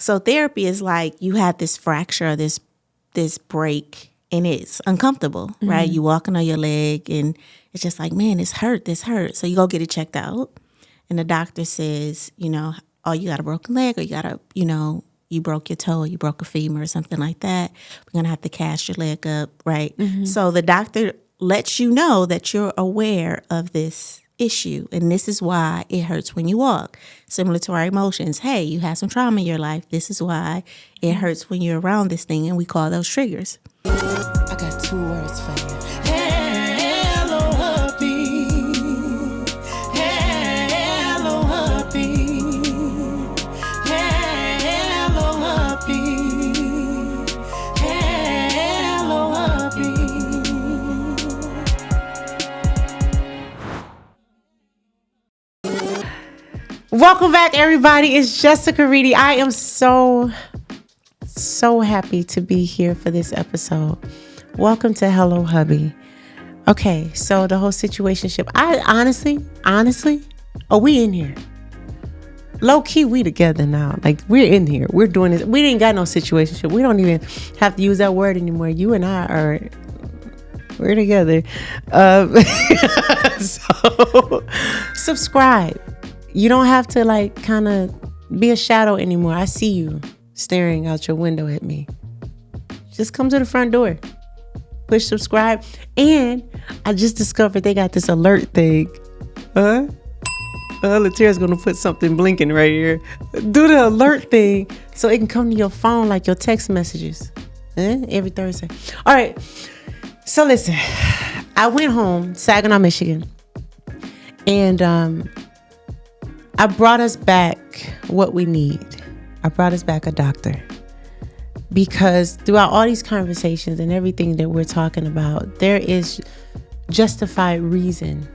So therapy is like you have this fracture or this break, and it's uncomfortable, right? You walking on your leg, and it's just like, man, this hurt. So you go get it checked out, and the doctor says, oh, you got a broken leg, or you got you broke your toe, or you broke a femur, or something like that. We're gonna have to cast your leg up, right? So the doctor lets you know that you're aware of this issue, and this is why it hurts when you walk. Similar to our emotions. Hey, you had some trauma in your life. This is why it hurts when you're around this thing, and we call those triggers. I got 2 words for you. Hello, hubby. Hello, hubby. Hello, hubby. Hello, hubby. Welcome back, everybody. It's Jessica Reedy. I am so happy to be here for this episode. Welcome to Hello, Hubby. Okay, so the whole situationship. I honestly, we in here. Low key, we together now. Like, we're in here. We're doing this. We ain't got no situationship. We don't even have to use that word anymore. You and I we're together. So subscribe. You don't have to kind of be a shadow anymore. I see you staring out your window at me. Just come to the front door. Push subscribe. And I just discovered they got this alert thing. Latira's going to put something blinking right here. Do the alert thing so it can come to your phone like your text messages. Every Thursday. All right. So listen, I went home, Saginaw, Michigan. And I brought us back what we need. I brought us back a doctor. Because throughout all these conversations and everything that we're talking about, there is justified reason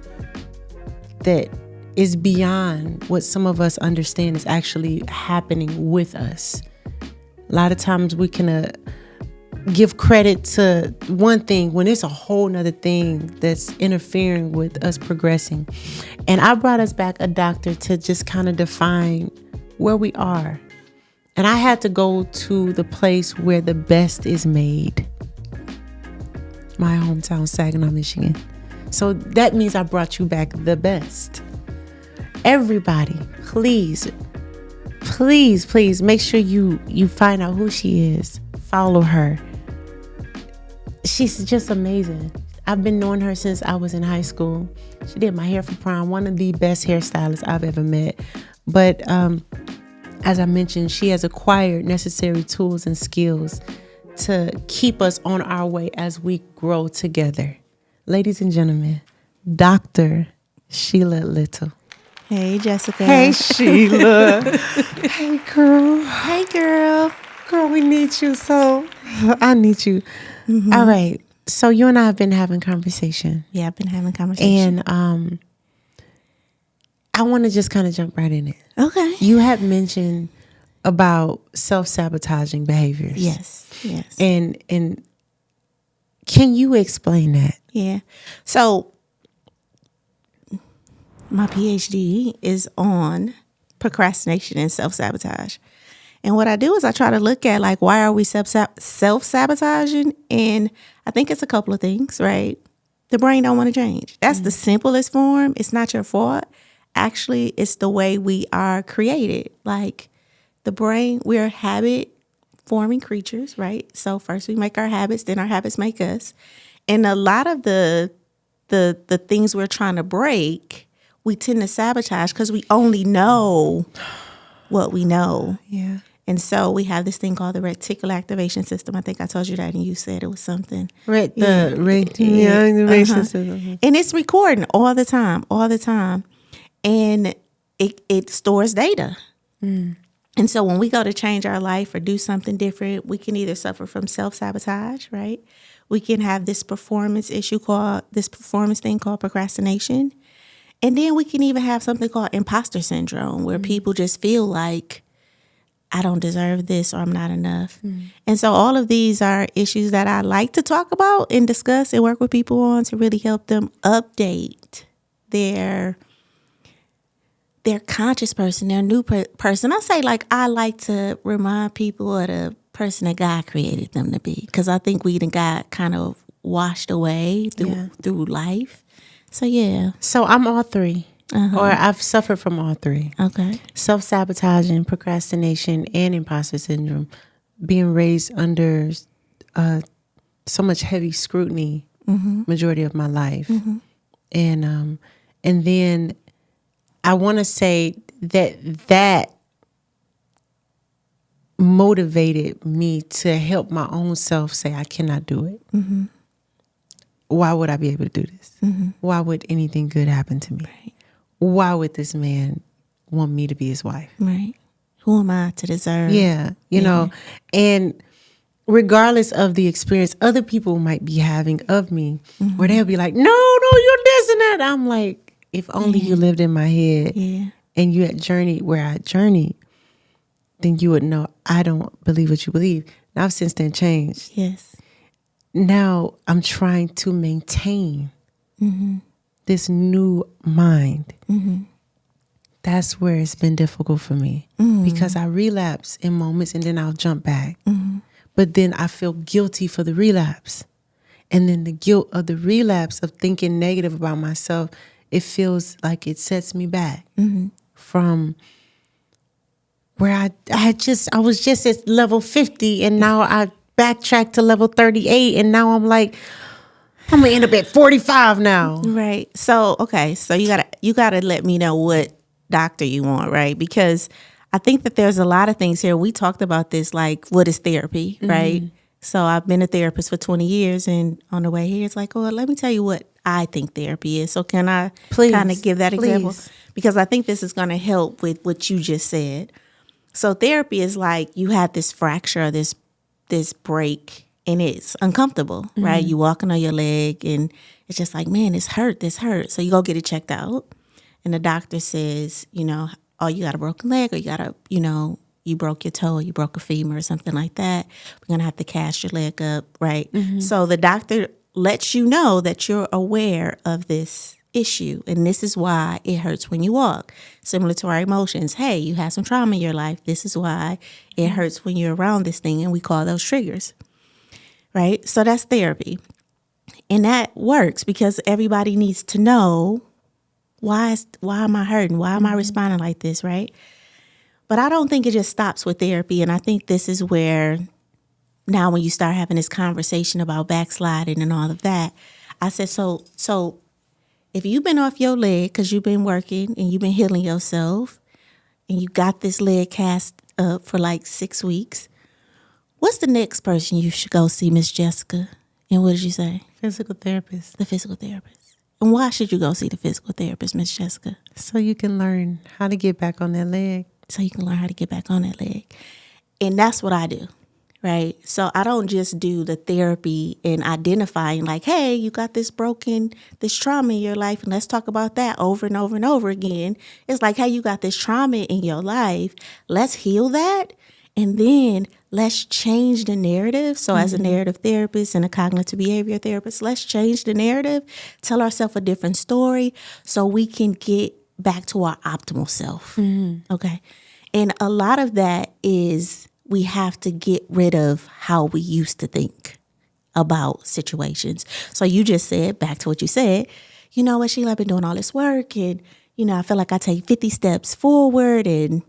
that is beyond what some of us understand is actually happening with us. A lot of times we can give credit to one thing when it's a whole nother thing that's interfering with us progressing. And I brought us back a doctor to just kind of define where we are. And I had to go to the place where the best is made. My hometown, Saginaw, Michigan. So that means I brought you back the best. Everybody, please make sure you find out who she is. Follow her. She's just amazing. I've been knowing her since I was in high school. She did my hair for prom. One of the best hairstylists I've ever met. But as I mentioned, she has acquired necessary tools and skills to keep us on our way as we grow together. Ladies and gentlemen, Dr. Shiela Little. Hey, Jessica. Hey, Sheila. Hey, girl. Hey, girl. Girl, we need you. So I need you. Mm-hmm. All right. So you and I have been having conversation. Yeah, I've been having conversation. And I want to just kind of jump right in it. Okay. You had mentioned about self-sabotaging behaviors. Yes. And can you explain that? Yeah. So my PhD is on procrastination and self-sabotage. And what I do is I try to look at why are we self-sabotaging? And I think it's a couple of things, right? The brain don't want to change. That's the simplest form. It's not your fault. Actually, it's the way we are created. The brain, we're habit-forming creatures, right? So first we make our habits, then our habits make us. And a lot of the things we're trying to break, we tend to sabotage because we only know what we know. Yeah. And so we have this thing called the reticular activation system. I think I told you that, and you said it was something. Activation system. And it's recording all the time. And it stores data. And so when we go to change our life or do something different, we can either suffer from self-sabotage, right? We can have this performance thing called procrastination. And then we can even have something called imposter syndrome, where people just feel like, I don't deserve this, or I'm not enough. And so all of these are issues that I like to talk about and discuss and work with people on to really help them update their they're conscious person, they're a new person. I say, like, I like to remind people of the person that God created them to be, because I think we done got kind of washed away through life. So yeah. So I'm all three, or I've suffered from all three. Okay. Self-sabotaging, procrastination, and imposter syndrome. Being raised under so much heavy scrutiny majority of my life. And then I want to say that motivated me to help my own self say I cannot do it. Why would I be able to do this? Why would anything good happen to me? Right. Why would this man want me to be his wife? Right. Who am I to deserve? Yeah, you know, and regardless of the experience other people might be having of me, where they'll be like, no, you're this and that. I'm like, if only you lived in my head and you had journeyed where I journeyed, then you would know I don't believe what you believe. Now I've since then changed. Yes. Now I'm trying to maintain this new mind. That's where it's been difficult for me because I relapse in moments and then I'll jump back. But then I feel guilty for the relapse. And then the guilt of the relapse of thinking negative about myself, it feels like it sets me back from where I was just at level 50 and now I backtracked to level 38 and now I'm like, I'm gonna end up at 45 now. Right. So, okay. So you gotta let me know what doctor you want, right? Because I think that there's a lot of things here. We talked about this, like, what is therapy, right? So I've been a therapist for 20 years, and on the way here, it's like, oh, let me tell you what I think therapy is. So can I kind of give that example? Because I think this is going to help with what you just said. So therapy is like you have this fracture, this break, and it's uncomfortable, right? You walking on your leg, and it's just like, man, this hurt. So you go get it checked out, and the doctor says, oh, you got a broken leg, or you got you broke your toe, or you broke a femur or something like that. We're going to have to cast your leg up, right? So the doctor lets you know that you're aware of this issue, and this is why it hurts when you walk. Similar to our emotions. Hey, you had some trauma in your life. This is why it hurts when you're around this thing, and we call those triggers, right? So that's therapy. And that works because everybody needs to know, why am I hurting? Why am I responding like this, right? But I don't think it just stops with therapy. And I think this is where now when you start having this conversation about backsliding and all of that, I said, so if you've been off your leg because you've been working and you've been healing yourself and you got this leg cast up for like 6 weeks, what's the next person you should go see, Miss Jessica? And what did you say? Physical therapist. The physical therapist. And why should you go see the physical therapist, Miss Jessica? So you can learn how to get back on that leg. So you can learn how to get back on that leg. And that's what I do, right? So I don't just do the therapy and identifying like, hey, you got this trauma in your life, and let's talk about that over and over and over again. It's like, hey, you got this trauma in your life. Let's heal that. And then let's change the narrative. So as a narrative therapist and a cognitive behavior therapist, let's change the narrative, tell ourselves a different story so we can get back to our optimal self. Okay. And a lot of that is we have to get rid of how we used to think about situations. So you just said, back to what you said, you know what, Sheila, I've been doing all this work and, I feel like I take 50 steps forward and,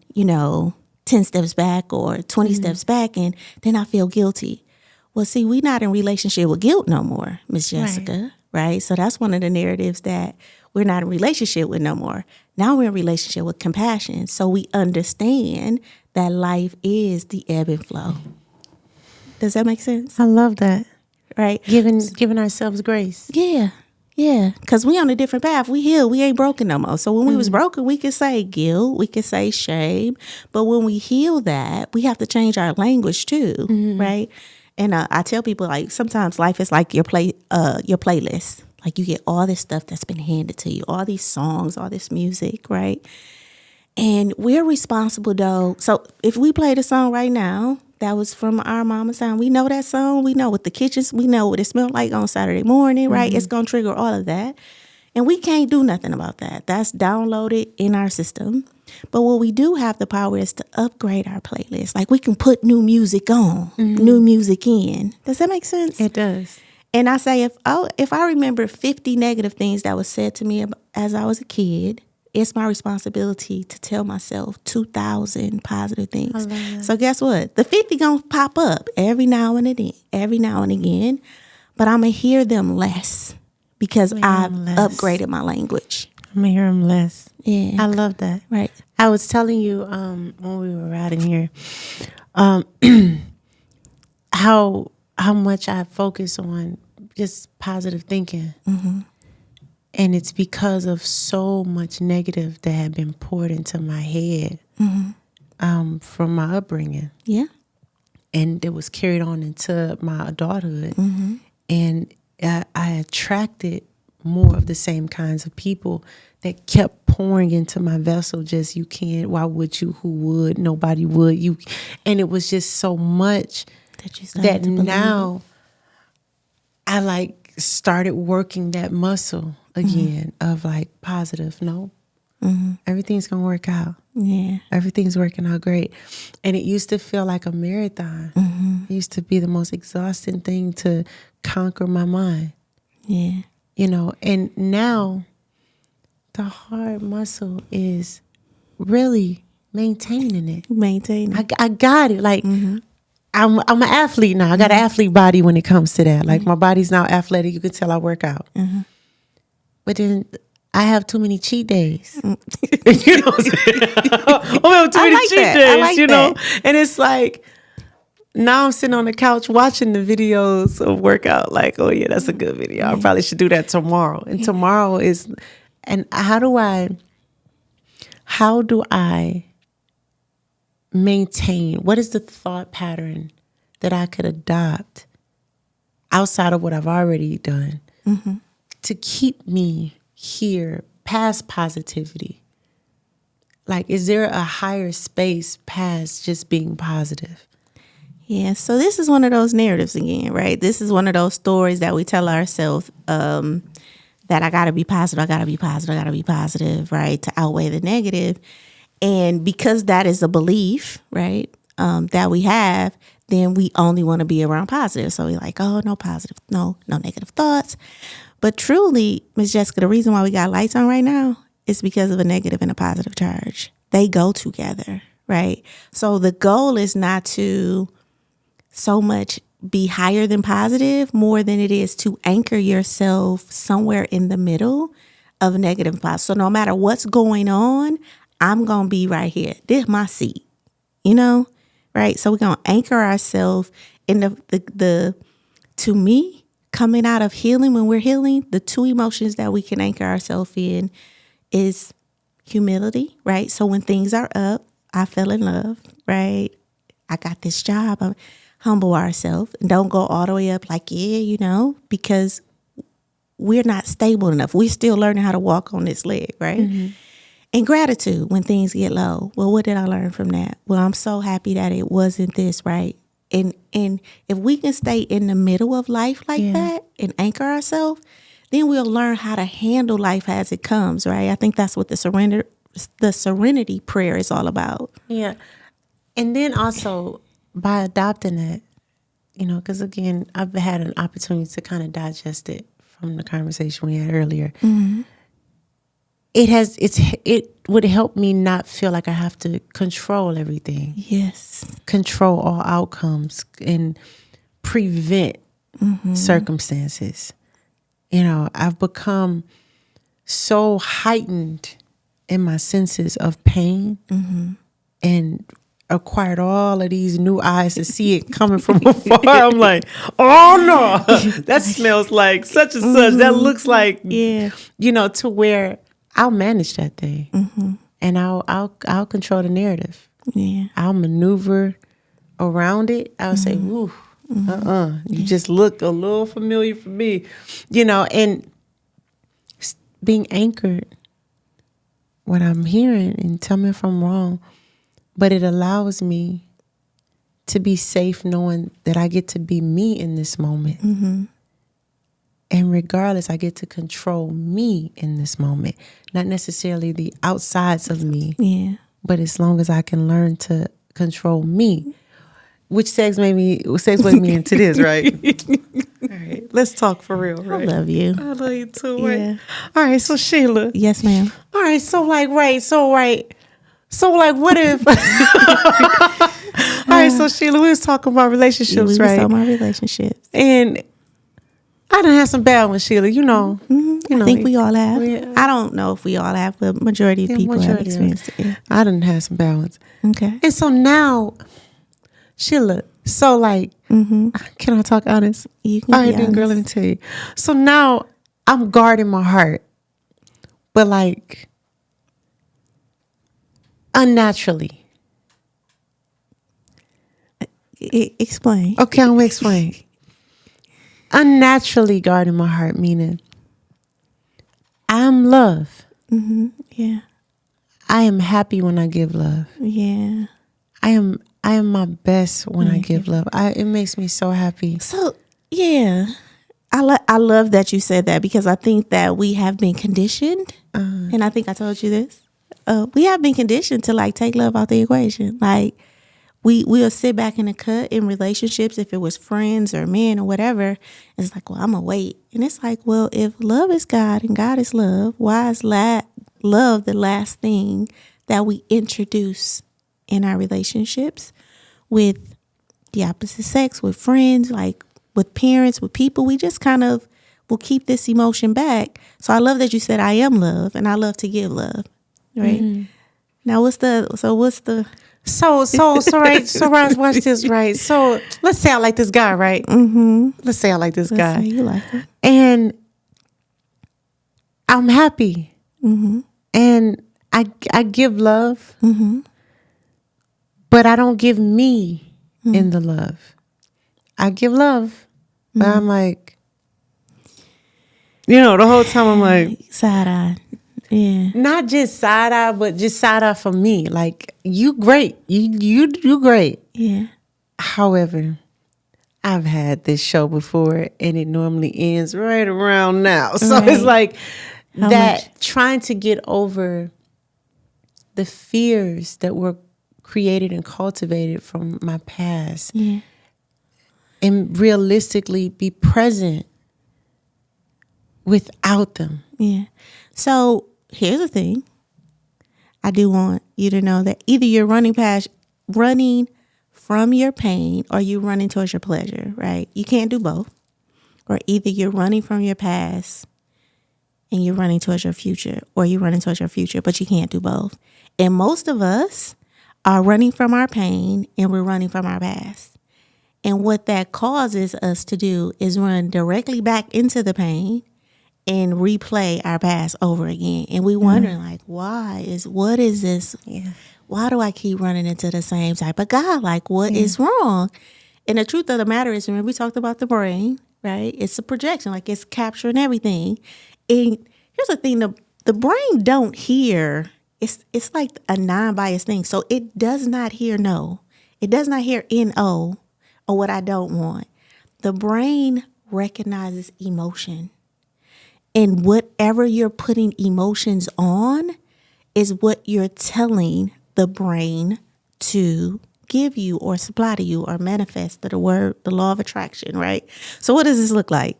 10 steps back or 20 steps back, and then I feel guilty. Well, see, we're not in relationship with guilt no more, Miss Jessica, right? So that's one of the narratives that we're not in relationship with no more. Now we're in relationship with compassion. So we understand that life is the ebb and flow. Does that make sense? I love that. Right? Giving ourselves grace. Yeah. Yeah, because we on a different path. We healed. We ain't broken no more. So when we was broken, we could say guilt. We could say shame. But when we heal that, we have to change our language too, right? And I tell people, like, sometimes life is like your playlist. Like, you get all this stuff that's been handed to you, all these songs, all this music, right? And we're responsible, though. So if we play the song right now, that was from our mama's time. We know that song. We know what the kitchens, we know what it smelled like on Saturday morning, right? It's going to trigger all of that. And we can't do nothing about that. That's downloaded in our system. But what we do have the power is to upgrade our playlist. Like we can put new music on, new music in. Does that make sense? It does. And I say, if I remember 50 negative things that was said to me as I was a kid, it's my responsibility to tell myself 2,000 positive things. So guess what? The 50 gonna pop up every now and again, but I'm gonna hear them less because I've upgraded my language. I'm gonna hear them less. Yeah, I love that. right. I was telling you when we were riding here, how much I focus on just positive thinking. And it's because of so much negative that had been poured into my head from my upbringing. Yeah. And it was carried on into my adulthood. And I attracted more of the same kinds of people that kept pouring into my vessel. Just, you can't, why would you, who would, nobody would. You, and it was just so much that now I like started working that muscle again of like positive. No, everything's gonna work out. Yeah, everything's working out great. And it used to feel like a marathon. It used to be the most exhausting thing to conquer my mind. Yeah, you know. And now the hard muscle is really maintaining it. I got it. Like I'm an athlete now. I got an athlete body when it comes to that. Like my body's now athletic. You can tell I work out. But then I have too many cheat days. You know what I'm saying? I have too many cheat days, you know? And it's like, now I'm sitting on the couch watching the videos of workout. Like, oh yeah, that's a good video. I probably should do that tomorrow. And tomorrow is, and how do I maintain, what is the thought pattern that I could adopt outside of what I've already done to keep me here past positivity? Like, is there a higher space past just being positive? Yeah, so this is one of those narratives again, right? This is one of those stories that we tell ourselves that I got to be positive, I got to be positive, I got to be positive, right, to outweigh the negative. And because that is a belief, right, that we have, then we only want to be around positive. So we're like, oh, no positive, no negative thoughts. But truly, Ms. Jessica, the reason why we got lights on right now is because of a negative and a positive charge. They go together, right? So the goal is not to so much be higher than positive more than it is to anchor yourself somewhere in the middle of negative and positive. So no matter what's going on, I'm going to be right here. This is my seat, you know, right? So we're going to anchor ourselves in the to me, coming out of healing, when we're healing, the two emotions that we can anchor ourselves in is humility, right? So when things are up, I fell in love, right? I got this job. Humble ourselves and don't go all the way up like, yeah, you know, because we're not stable enough. We're still learning how to walk on this leg, right? And gratitude when things get low. Well, what did I learn from that? Well, I'm so happy that it wasn't this, right? And if we can stay in the middle of life like that and anchor ourselves, then we'll learn how to handle life as it comes, right? I think that's what the serenity prayer is all about. Yeah. And then also by adopting it, you know, because again, I've had an opportunity to kind of digest it from the conversation we had earlier. It would help me not feel like I have to control everything. Yes. Control all outcomes and prevent circumstances. You know, I've become so heightened in my senses of pain and acquired all of these new eyes to see it coming from afar. I'm like, oh no, that smells like such and such. That looks like, you know, to where I'll manage that thing and I'll control the narrative. Yeah, I'll maneuver around it. I'll say, ooh, you just look a little familiar for me, you know, and being anchored when I'm hearing, and tell me if I'm wrong, but it allows me to be safe knowing that I get to be me in this moment. And regardless, I get to control me in this moment, not necessarily the outsides of me. Yeah. But as long as I can learn to control me, which segues me into this, right? All right, let's talk for real, right? I love you. I love you too, right? Yeah. All right, so Sheila. Yes, ma'am. All right, so what if? All right, so Sheila, we was talking about relationships, We was right? talking about relationships. And I done had some bad ones, Sheila. You know, I think we all have. we- I don't know if we all have, but majority of people have experienced it. Yeah. I done had some bad ones. Okay. And so now, Sheila, so like, can I talk honest? You can All be right, then, girl, let me honest. tell you. So now I'm guarding my heart, but like unnaturally. Explain. Okay, I'm gonna explain. Unnaturally guarding my heart, meaning I'm love. Yeah. I am happy when I give love. Yeah. I am my best when I give love. It makes me so happy. So, yeah. I love that you said that because I think that we have been conditioned, and I think I told you this. We have been conditioned to like take love out the equation. Like we'll sit back in the cut in relationships, if it was friends or men or whatever. It's like, well, I'm gonna wait, and it's like, well, if love is God and God is love, why is love the last thing that we introduce in our relationships with the opposite sex, with friends, like with parents, with people? We just kind of will keep this emotion back. So I love that you said I am love and I love to give love. Right. Now what's the Ryan, watch this, right? So let's say I like this guy, right? Let's say I like this let's guy. say you like it. And I'm happy. And I give love. But I don't give me in the love. I give love. But I'm like, the whole time I'm like, Side eye. Yeah. not just side eye, but just side eye for me. Like, you great. You great. Yeah. However, I've had this show before and it normally ends right around now. So Right. it's like How that much? trying to get over the fears that were created and cultivated from my past Yeah. and realistically be present without them. Yeah. So here's the thing. I do want you to know that either you're running from your pain or you're running towards your pleasure, right? You can't do both. Or either you're running from your past and you're running towards your future, or you're running towards your future, but you can't do both. And most of us are running from our pain and we're running from our past. And what that causes us to do is run directly back into the pain and replay our past over again. And we wondering like, what is this? Yeah. Why do I keep running into the same type of guy? Like, what is wrong? And the truth of the matter is, remember we talked about the brain, right? It's a projection, like it's capturing everything. And here's the thing, the brain don't hear, it's like a non-biased thing. So it does not hear no. It does not hear N-O or what I don't want. The brain recognizes emotion. And whatever you're putting emotions on is what you're telling the brain to give you or supply to you or manifest, the law of attraction, right? So what does this look like?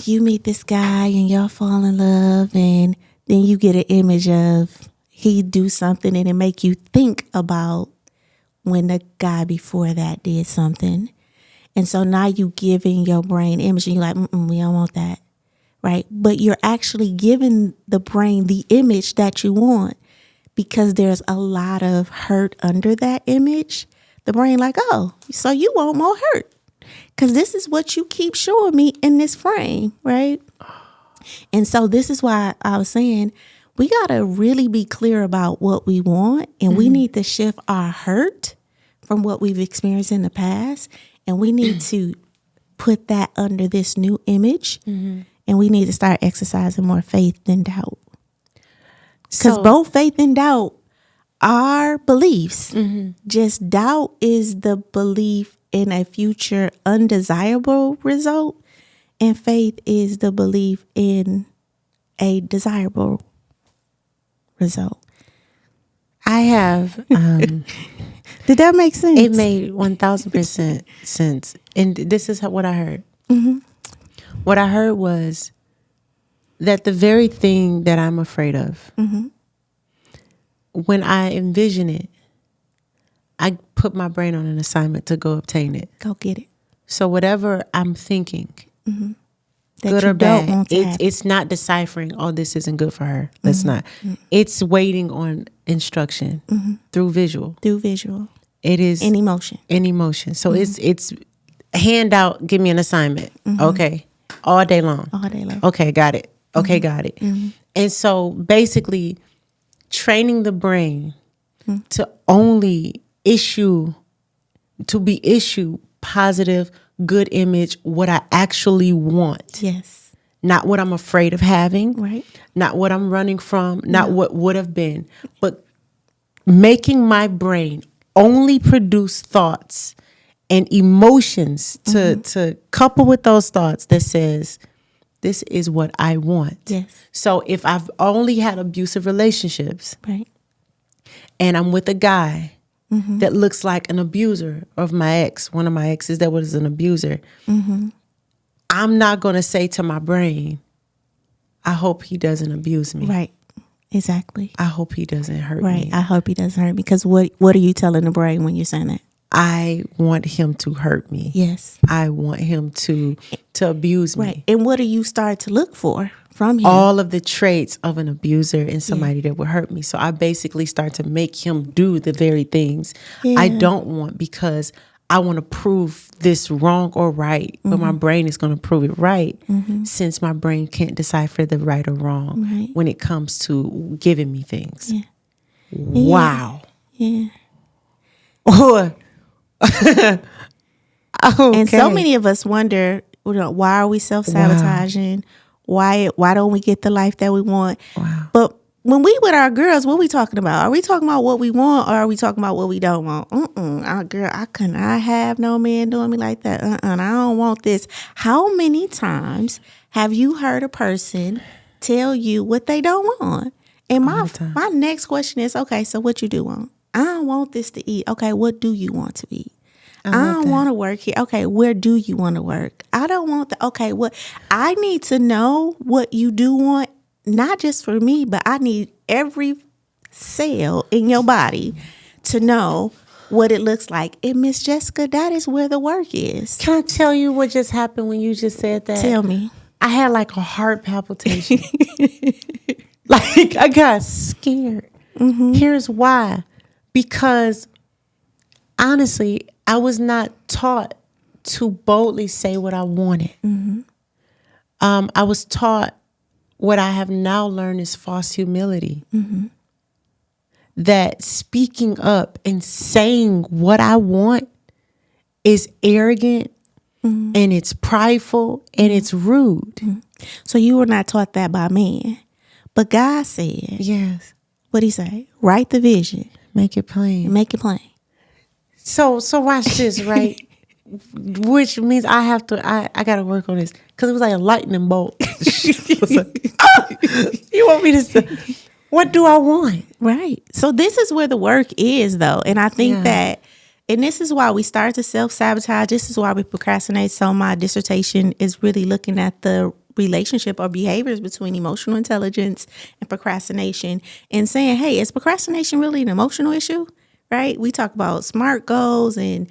You meet this guy and y'all fall in love, and then you get an image of he do something and it make you think about when the guy before that did something. And so now you giving your brain image and you're like, we don't want that, right? But you're actually giving the brain the image that you want because there's a lot of hurt under that image. The brain like, oh, so you want more hurt because this is what you keep showing me in this frame, right? And so this is why I was saying we got to really be clear about what we want, and we need to shift our hurt from what we've experienced in the past. And we need to put that under this new image. And we need to start exercising more faith than doubt. Because both faith and doubt are beliefs. Just doubt is the belief in a future undesirable result. And faith is the belief in a desirable result. I have. Did that make sense? It made 1,000% sense. And this is what I heard. What I heard was that the very thing that I'm afraid of, when I envision it, I put my brain on an assignment to go obtain it. Go get it. So whatever I'm thinking, That good you or don't bad, want to happen. it's not deciphering, oh, this isn't good for her. That's not. It's waiting on instruction through visual. Through visual. It is In emotion. in emotion. So it's hand out, give me an assignment. Okay. All day long. All day long. Okay, got it. Okay, got it. And so basically training the brain to only issue positive, good image, what I actually want. Yes. Not what I'm afraid of having. Right. Not what I'm running from. Not what would have been. But making my brain only produce thoughts and emotions to couple with those thoughts that says, this is what I want. Yes. So if I've only had abusive relationships Right. and I'm with a guy that looks like an abuser of my ex, one of my exes that was an abuser, I'm not going to say to my brain, I hope he doesn't abuse me. Right. Exactly. I hope he doesn't hurt Right. me. I hope he doesn't hurt me. Because what are you telling the brain when you're saying that? I want him to hurt me. Yes. I want him to abuse me. Right. And what do you start to look for from him? All of the traits of an abuser and somebody that would hurt me. So I basically start to make him do the very things I don't want, because I want to prove this wrong or right, but my brain is going to prove it right, since my brain can't decipher the right or wrong when it comes to giving me things. Yeah. Wow. Yeah. Okay. And so many of us wonder, why are we self-sabotaging? Why don't we get the life that we want? Wow. But when we with our girls, what are we talking about? Are we talking about what we want, or are we talking about what we don't want? Our girl, I cannot have no man doing me like that. I don't want this. How many times have you heard a person tell you what they don't want? And my next question is, okay, so what you do want? I don't want this to eat. Okay, what do you want to eat? I don't want to work here. Okay, where do you want to work? I don't want the. Okay, what? I need to know what you do want, not just for me, but I need every cell in your body to know what it looks like. And Miss Jessica, that is where the work is. Can I tell you what just happened when you just said that? Tell me. I had like a heart palpitation. Like I got scared. Here's why. Because honestly, I was not taught to boldly say what I wanted. I was taught what I have now learned is false humility. That speaking up and saying what I want is arrogant and it's prideful and it's rude. So you were not taught that by man. But God said, Yes. what'd he say? Write the vision. Make it plain. Make it plain. So watch this, right? Which means I have to, I got to work on this. Because it was like a lightning bolt. It was like, you want me to say, what do I want? Right. So this is where the work is, though. And I think that, and this is why we start to self-sabotage. This is why we procrastinate. So my dissertation is really looking at the relationship or behaviors between emotional intelligence and procrastination, and saying, hey, is procrastination really an emotional issue? Right? We talk about SMART goals and,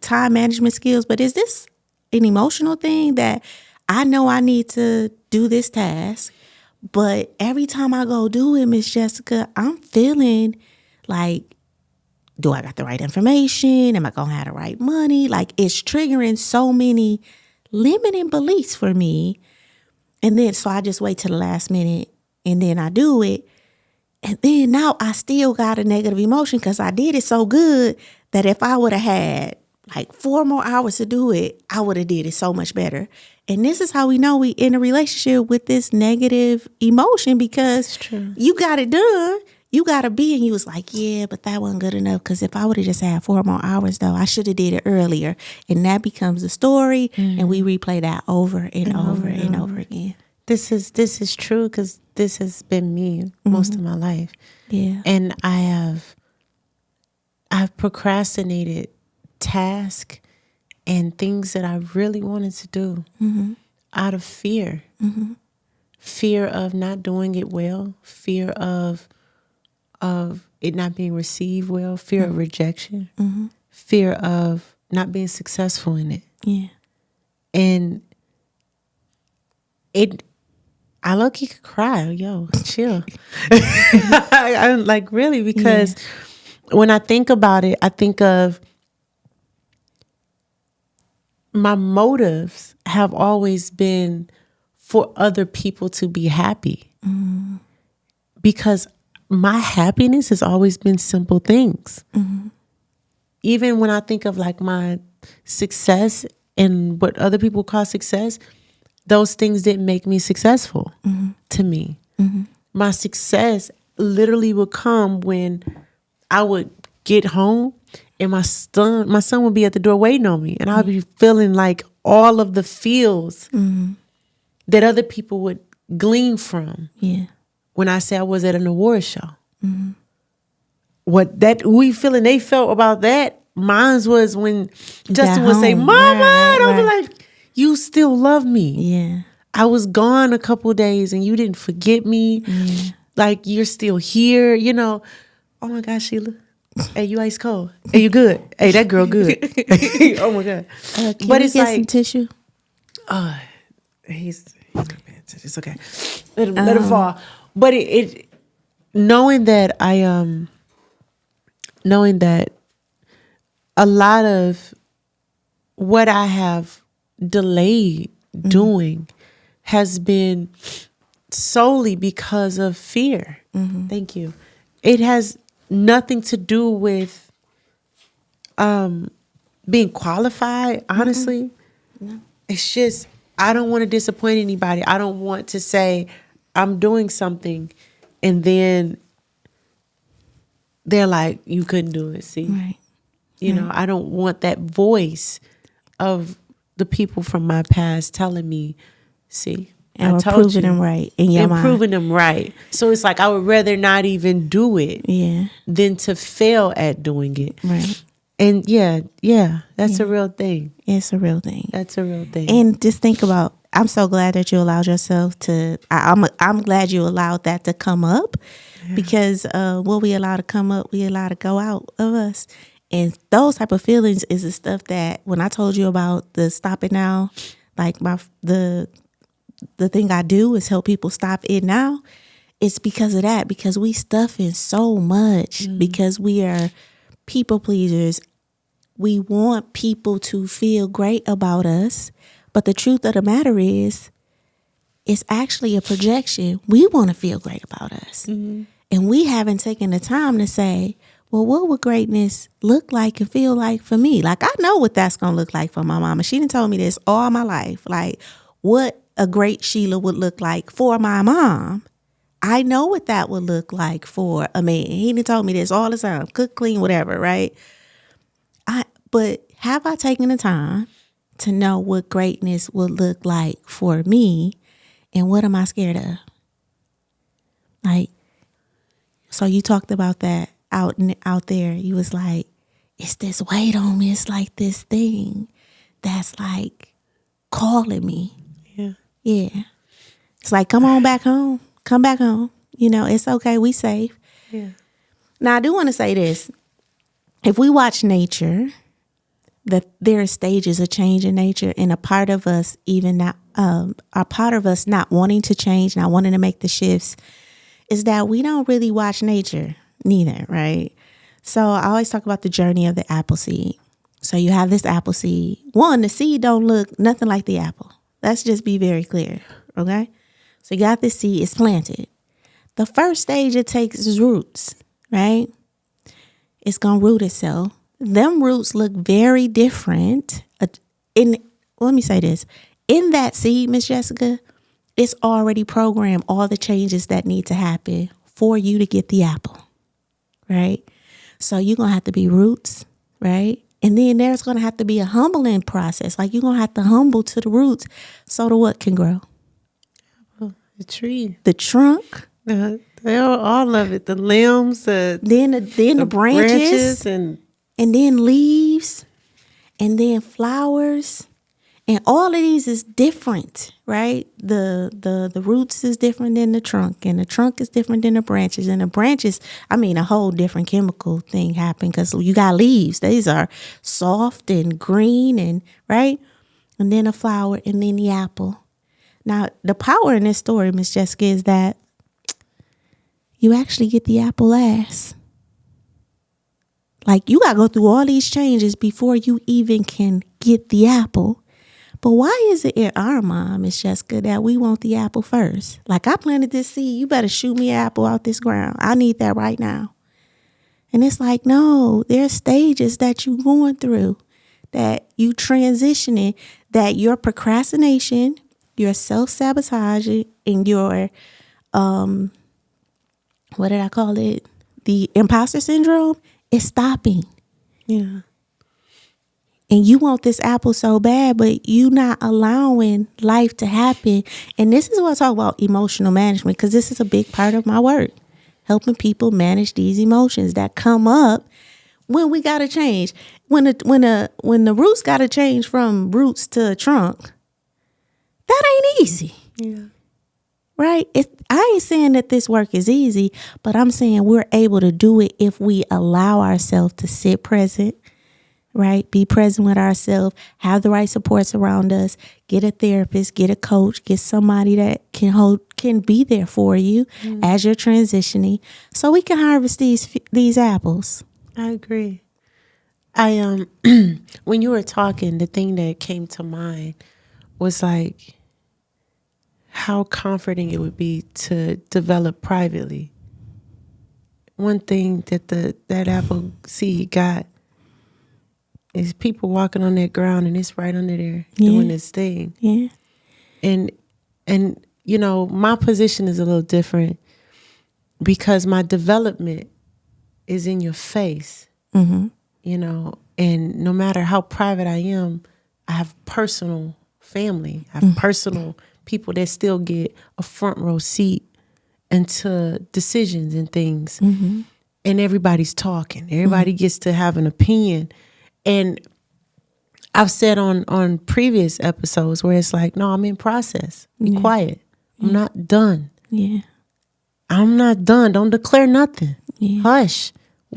time management skills, but is this an emotional thing that I know I need to do this task, but every time I go do it, Miss Jessica, I'm feeling like, do I got the right information? Am I going to have the right money? Like, it's triggering so many limiting beliefs for me. And then, so I just wait till the last minute and then I do it. And then now I still got a negative emotion because I did it so good that if I would have had like 4 more hours to do it, I would have did it so much better. And this is how we know we in a relationship with this negative emotion, because you got it done. you got to be, and you was like, yeah, but that wasn't good enough, because if I would have just had 4 more hours, though, I should have did it earlier. And that becomes the story, and we replay that over and over and over again. This is true, because this has been me most of my life. Yeah. And I've procrastinated tasks and things that I really wanted to do out of fear. Fear of not doing it well, fear of it not being received well, fear of rejection, fear of not being successful in it. Yeah. And I low-key could cry. Yo, chill. I'm like, really, because when I think about it, I think of my motives have always been for other people to be happy. Because my happiness has always been simple things. Even when I think of like my success and what other people call success, those things didn't make me successful to me. My success literally would come when I would get home and my son would be at the door waiting on me, and I'd be feeling like all of the feels that other people would glean from. Yeah. When I say I was at an award show, what that we feeling they felt about that, mine was when Justin would say, "Mama," and I'd be like, "You still love me." Yeah. I was gone a couple days, and you didn't forget me. Like, you're still here. You know. Oh my gosh, Sheila. Hey, you ice cold. Hey, you good? Hey, that girl good. Oh my god. But it's like some tissue. He's not paying attention. It's okay. Let it fall. But it knowing that knowing that a lot of what I have delayed doing has been solely because of fear. Thank you. It has nothing to do with being qualified, honestly. No. It's just, I don't want to disappoint anybody. I don't want to say I'm doing something and then they're like, you couldn't do it. See? Right. You know, I don't want that voice of the people from my past telling me, see, and I told proving you. them right in your mind. Proving them right. So it's like, I would rather not even do it than to fail at doing it. Right. And that's a real thing. It's a real thing. That's a real thing. And just think about, I'm so glad that you allowed yourself to, I'm glad you allowed that to come up, because what we allow to come up, we allow to go out of us. And those type of feelings is the stuff that, when I told you about the stop it now, like the thing I do is help people stop it now. It's because of that, because we stuff in so much, because we are people pleasers. We want people to feel great about us. But the truth of the matter is, it's actually a projection. We want to feel great about us. And we haven't taken the time to say, well, what would greatness look like and feel like for me? Like, I know what that's going to look like for my mama. She done told me this all my life. Like, what a great Sheila would look like for my mom. I know what that would look like for a man. He done told me this all the time. Cook, clean, whatever, right? But have I taken the time to know what greatness would look like for me, and what am I scared of? Like, so you talked about that out there. You was like, it's this weight on me. It's like this thing that's like calling me. Yeah. It's like, come on back home. Come back home. You know, it's okay. We safe. Yeah. Now, I do want to say this. If we watch nature, that there are stages of change in nature, and a part of us not wanting to change, not wanting to make the shifts, is that we don't really watch nature neither, right? So I always talk about the journey of the apple seed. So you have this apple seed. One, the seed don't look nothing like the apple. Let's just be very clear, okay? So you got this seed, it's planted. The first stage it takes is roots, right? It's going to root itself. Them roots look very different. Let me say this. In that seed, Miss Jessica, it's already programmed all the changes that need to happen for you to get the apple, right? So you're going to have to be roots, right? And then there's going to have to be a humbling process. Like you're going to have to humble to the roots so the what can grow? The tree. The trunk. All of it. The limbs. Then the branches. And then leaves. And then flowers. And all of these is different, right? The roots is different than the trunk, and the trunk is different than the branches. And the branches, I mean, a whole different chemical thing happened because you got leaves. These are soft and green, and right? And then a flower, and then the apple. Now, the power in this story, Miss Jessica, is that you actually get the apple last. Like, you got to go through all these changes before you even can get the apple. But why is it in our mind, Miss Jessica, that we want the apple first? Like, I planted this seed. You better shoot me an apple out this ground. I need that right now. And it's like, no, there's stages that you're going through, that you transitioning, that your procrastination, your self-sabotaging, and your, what did I call it? The imposter syndrome is stopping. yeah. And you want this apple so bad, but you not allowing life to happen. And this is what I talk about emotional management, because this is a big part of my work, helping people manage these emotions that come up when we got to change. When the roots got to change from roots to trunk, that ain't easy. Yeah. Right? I ain't saying that this work is easy, but I'm saying we're able to do it if we allow ourselves to sit present. Right? Be present with ourselves, have the right supports around us, get a therapist, get a coach, get somebody that can be there for you as you're transitioning, so we can harvest these apples. I agree. I when you were talking, the thing that came to mind was like how comforting it would be to develop privately. One thing that that apple seed got is people walking on that ground, and it's right under there doing this thing. Yeah. And you know, my position is a little different because my development is in your face. Mm-hmm. You know, and no matter how private I am, I have personal family. I have personal people that still get a front row seat into decisions and things. Mm-hmm. And everybody's talking. Everybody gets to have an opinion. And I've said on previous episodes where it's like, no, I'm in process. Be quiet. I'm not done. Yeah. I'm not done. Don't declare nothing. Yeah. Hush.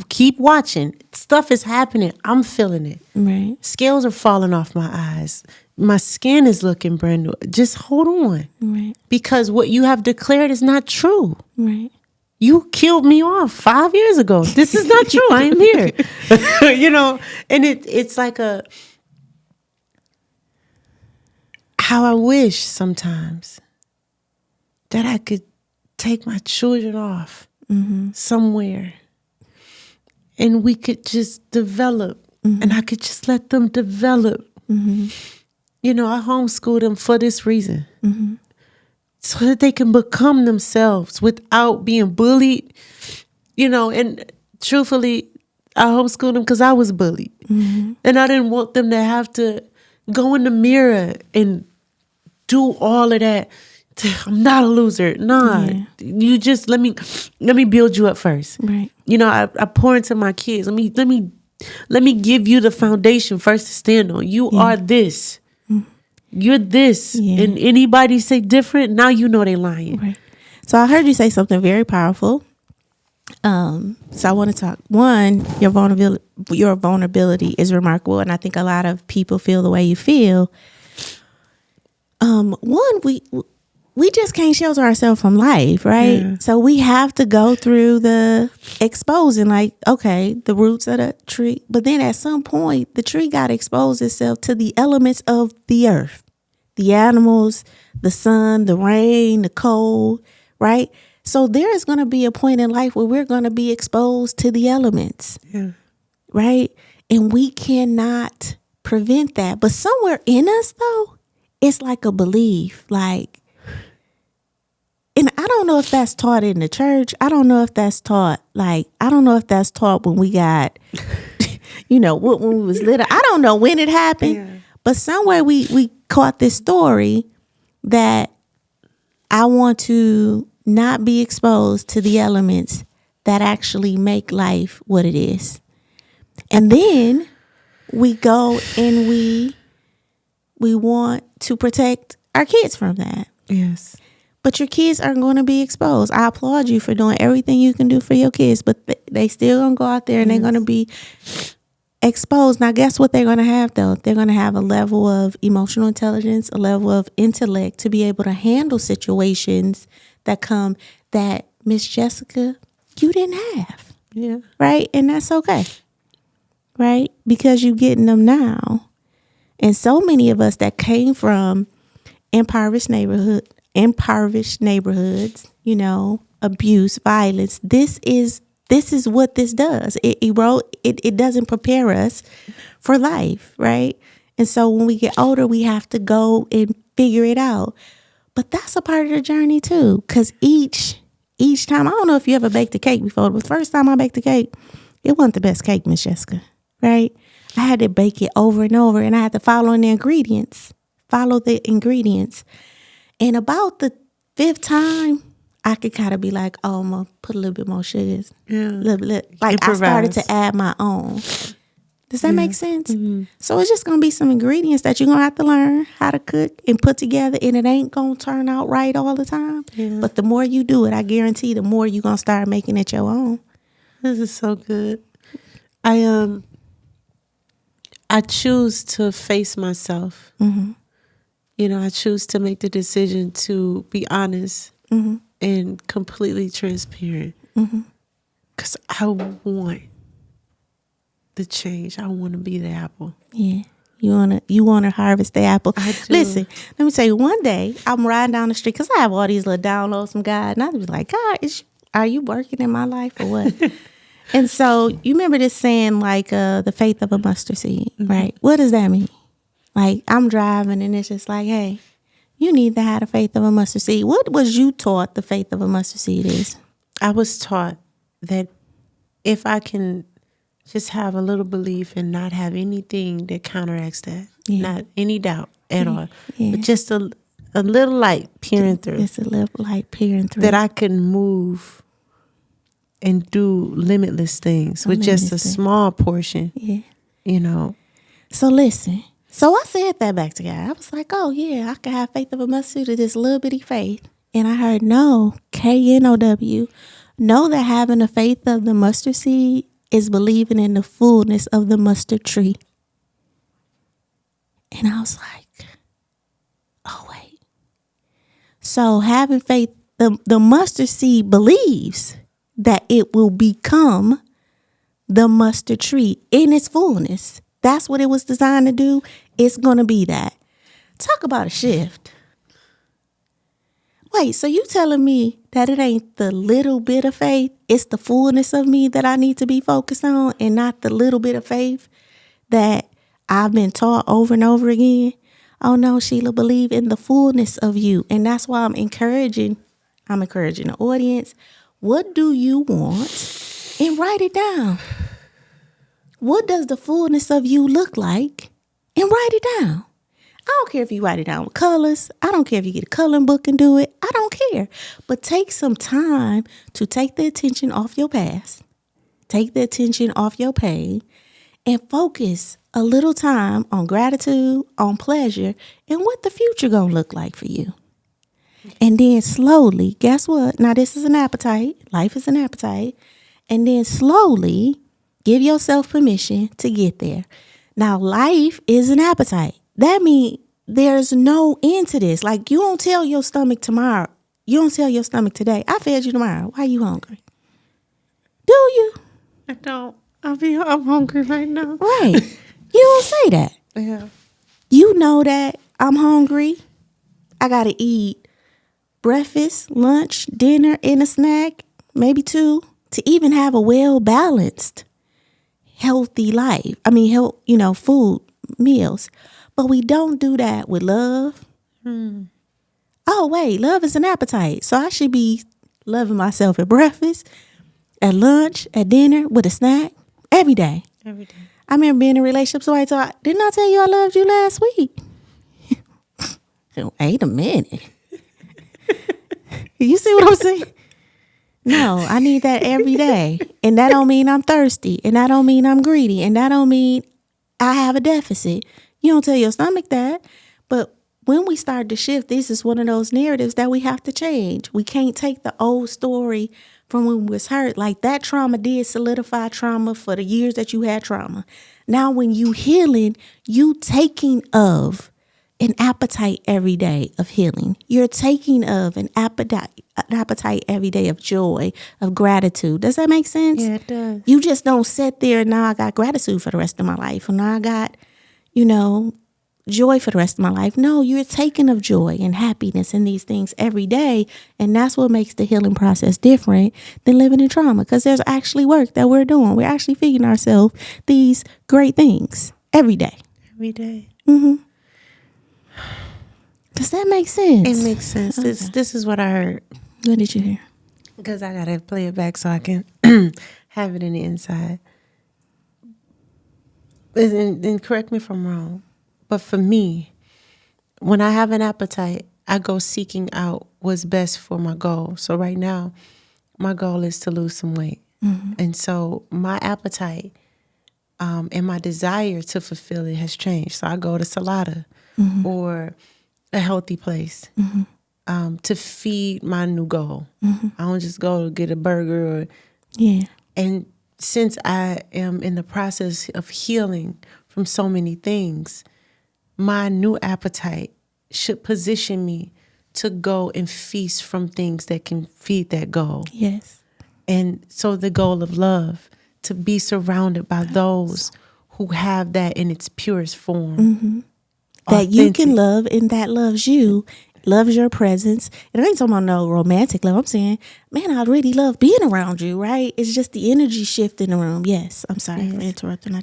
Keep watching. Stuff is happening. I'm feeling it. Right. Scales are falling off my eyes. My skin is looking brand new. Just hold on. Right. Because what you have declared is not true. Right. You killed me off 5 years ago. This is not true. I am here. You know, and it's like how I wish sometimes that I could take my children off somewhere and we could just develop and I could just let them develop. You know, I homeschool them for this reason. So that they can become themselves without being bullied, you know. And truthfully, I homeschooled them because I was bullied. And I didn't want them to have to go in the mirror and do all of that. I'm not a loser. Nah, you just let me build you up first. Right. You know, I pour into my kids. Let me give you the foundation first to stand on. You are this. You're this. And anybody say different, now you know they lying. Right. So I heard you say something very powerful. So I want to talk. One, your vulnerability is remarkable, and I think a lot of people feel the way you feel. One, we just can't shelter ourselves from life, right? Yeah. So we have to go through the exposing, like, okay, the roots of the tree. But then at some point, the tree got to expose itself to the elements of the earth, the animals, the sun, the rain, the cold, right? So there is going to be a point in life where we're going to be exposed to the elements, right? And we cannot prevent that. But somewhere in us, though, it's like a belief, like, and I don't know if that's taught in the church. I don't know if that's taught, I don't know if that's taught when we got, when we was little. I don't know when it happened, but somewhere we caught this story that I want to not be exposed to the elements that actually make life what it is. And then we go and we want to protect our kids from that. Yes. But your kids aren't going to be exposed. I applaud you for doing everything you can do for your kids, but they still going to go out there and they're going to be exposed. Now, guess what they're going to have, though? They're going to have a level of emotional intelligence, a level of intellect to be able to handle situations that come that Miss Jessica, you didn't have. Yeah. Right? And that's okay. Right? Because you're getting them now. And so many of us that came from impoverished neighborhoods, abuse, violence. This is what this does. It doesn't prepare us for life, right? And so when we get older, we have to go and figure it out. But that's a part of the journey too, because each time, I don't know if you ever baked a cake before, but the first time I baked a cake, it wasn't the best cake, Miss Jessica, right? I had to bake it over and over, and I had to follow the ingredients. And about the 5th time, I could kind of be like, oh, I'm going to put a little bit more sugars. Yeah. Like improvise. I started to add my own. Does that make sense? Mm-hmm. So it's just going to be some ingredients that you're going to have to learn how to cook and put together, and it ain't going to turn out right all the time. Yeah. But the more you do it, I guarantee the more you're going to start making it your own. This is so good. I choose to face myself. Mm-hmm. I choose to make the decision to be honest and completely transparent. Because I want the change. I want to be the apple. Yeah. You wanna harvest the apple. I do. Listen, let me tell you, one day I'm riding down the street because I have all these little downloads from God, and I was like, God, are you working in my life or what? And so you remember this saying, the faith of a mustard seed, right? What does that mean? Like, I'm driving and it's just like, hey, you need to have the faith of a mustard seed. What was you taught the faith of a mustard seed is? I was taught that if I can just have a little belief and not have anything that counteracts that, not any doubt at all, but just a little light peering through. Just a little light peering through. That I can move and do limitless things with just a small portion. Yeah. So listen. So I said that back to God. I was like, oh, yeah, I can have faith of a mustard seed, this little bitty faith. And I heard, no, KNOW, know that having the faith of the mustard seed is believing in the fullness of the mustard tree. And I was like, oh, wait. So having faith, the mustard seed believes that it will become the mustard tree in its fullness. That's what it was designed to do. It's going to be that. Talk about a shift. Wait, so you telling me that it ain't the little bit of faith, it's the fullness of me that I need to be focused on, and not the little bit of faith that I've been taught over and over again? Oh no, Sheila, believe in the fullness of you. And that's why I'm encouraging the audience. What do you want? And write it down. What does the fullness of you look like? And write it down. I don't care if you write it down with colors. I don't care if you get a coloring book and do it. I don't care. But take some time to take the attention off your past. Take the attention off your pain and focus a little time on gratitude, on pleasure, and what the future gonna look like for you. And then slowly, guess what? Now this is an appetite. Life is an appetite. And then slowly give yourself permission to get there. Now, life is an appetite. That means there's no end to this. Like, you don't tell your stomach tomorrow. You don't tell your stomach today, I fed you tomorrow. Why are you hungry? Do you? I don't. I'm hungry right now. Right. You don't say that. Yeah. You know that I'm hungry. I got to eat breakfast, lunch, dinner, and a snack, maybe 2, to even have a well-balanced healthy life. Food, meals. But we don't do that with love. oh, wait, love is an appetite. So I should be loving myself at breakfast, at lunch, at dinner, with a snack, every day. Every day. I remember being in a relationship. Somebody told, didn't I tell you I loved you last week? Wait a minute. You see what I'm saying? No, I need that every day. And that don't mean I'm thirsty. And that don't mean I'm greedy. And that don't mean I have a deficit. You don't tell your stomach that. But when we start to shift, this is one of those narratives that we have to change. We can't take the old story from when we was hurt. Like that trauma did solidify trauma for the years that you had trauma. Now when you healing, you taking of an appetite every day of healing. You're taking of an appetite every day of joy, of gratitude. Does that make sense? Yeah, it does. You just don't sit there and now I got gratitude for the rest of my life. Or now I got, joy for the rest of my life. No, you're taking of joy and happiness in these things every day. And that's what makes the healing process different than living in trauma. Because there's actually work that we're doing. We're actually feeding ourselves these great things every day. Every day. Mm-hmm. Does that make sense? It makes sense. Okay. This is what I heard. What did you hear? Because I got to play it back so I can have it in the inside. And correct me if I'm wrong. But for me, when I have an appetite, I go seeking out what's best for my goal. So right now, my goal is to lose some weight. Mm-hmm. And so my appetite and my desire to fulfill it has changed. So I go to Salada or a healthy place to feed my new goal. Mm-hmm. I don't just go to get a burger. And since I am in the process of healing from so many things, my new appetite should position me to go and feast from things that can feed that goal. Yes. And so the goal of love, to be surrounded by those who have that in its purest form. Mm-hmm. That you can love and that loves you, loves your presence. And I ain't talking about no romantic love. I'm saying, man, I really love being around you, right? It's just the energy shift in the room. Yes. I'm sorry for interrupting.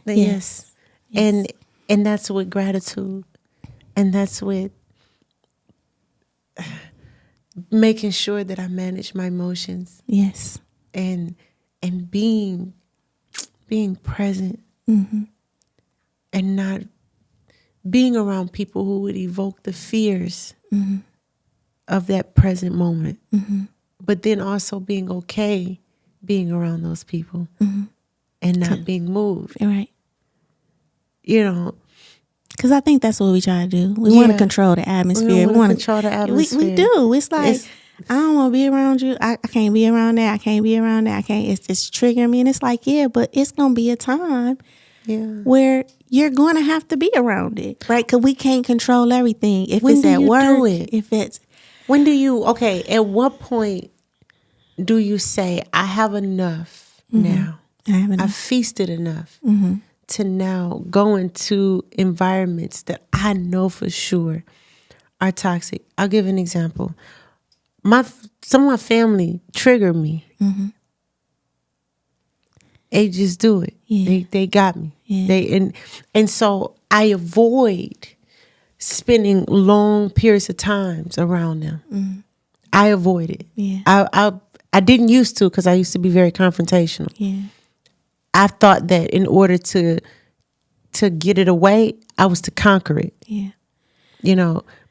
Yes. And that's with gratitude. And that's with making sure that I manage my emotions. Yes. And being present. Mm-hmm. And not being around people who would evoke the fears of that present moment. Mm-hmm. But then also being okay being around those people and not being moved. Right. Because I think that's what we try to do. We want to control the atmosphere. We want to control the atmosphere. We do. It's like, I don't want to be around you. I can't be around that. I can't be around that. I can't. It's just triggering me. And it's like, but it's going to be a time where you're going to have to be around it, right? Because we can't control everything. If it's at work, if it's... When do you, at what point do you say, I have enough now? I've feasted enough to now go into environments that I know for sure are toxic. I'll give an example. Some of my family trigger me. Mm-hmm. They just do it. Yeah. They got me. Yeah. And so I avoid spending long periods of times around them. Mm-hmm. I avoid it. Yeah. I didn't used to, because I used to be very confrontational. Yeah. I thought that in order to get it away, I was to conquer it. Yeah.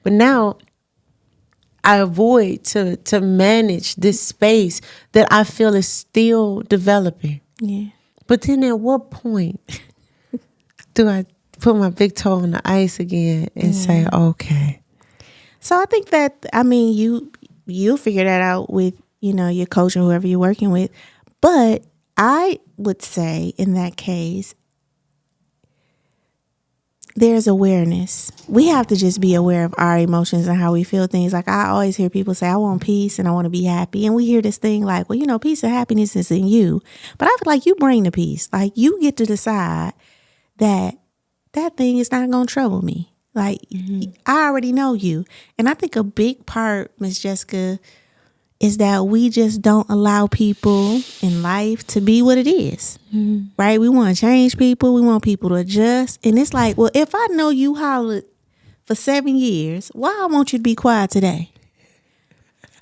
But now I avoid to manage this space that I feel is still developing. Yeah. But then at what point do I put my big toe on the ice again and say, okay? So I think that, you figure that out with, your coach or whoever you're working with. But I would say in that case, there's awareness. We have to just be aware of our emotions and how we feel things. Like I always hear people say, I want peace and I want to be happy. And we hear this thing like, well, peace and happiness is in you. But I feel like you bring the peace. Like you get to decide that thing is not going to trouble me. Like I already know you. And I think a big part, Miss Jessica, is that we just don't allow people in life to be what it is, right? We want to change people. We want people to adjust. And it's like, well, if I know you hollered for 7 years. Why I want you to be quiet today?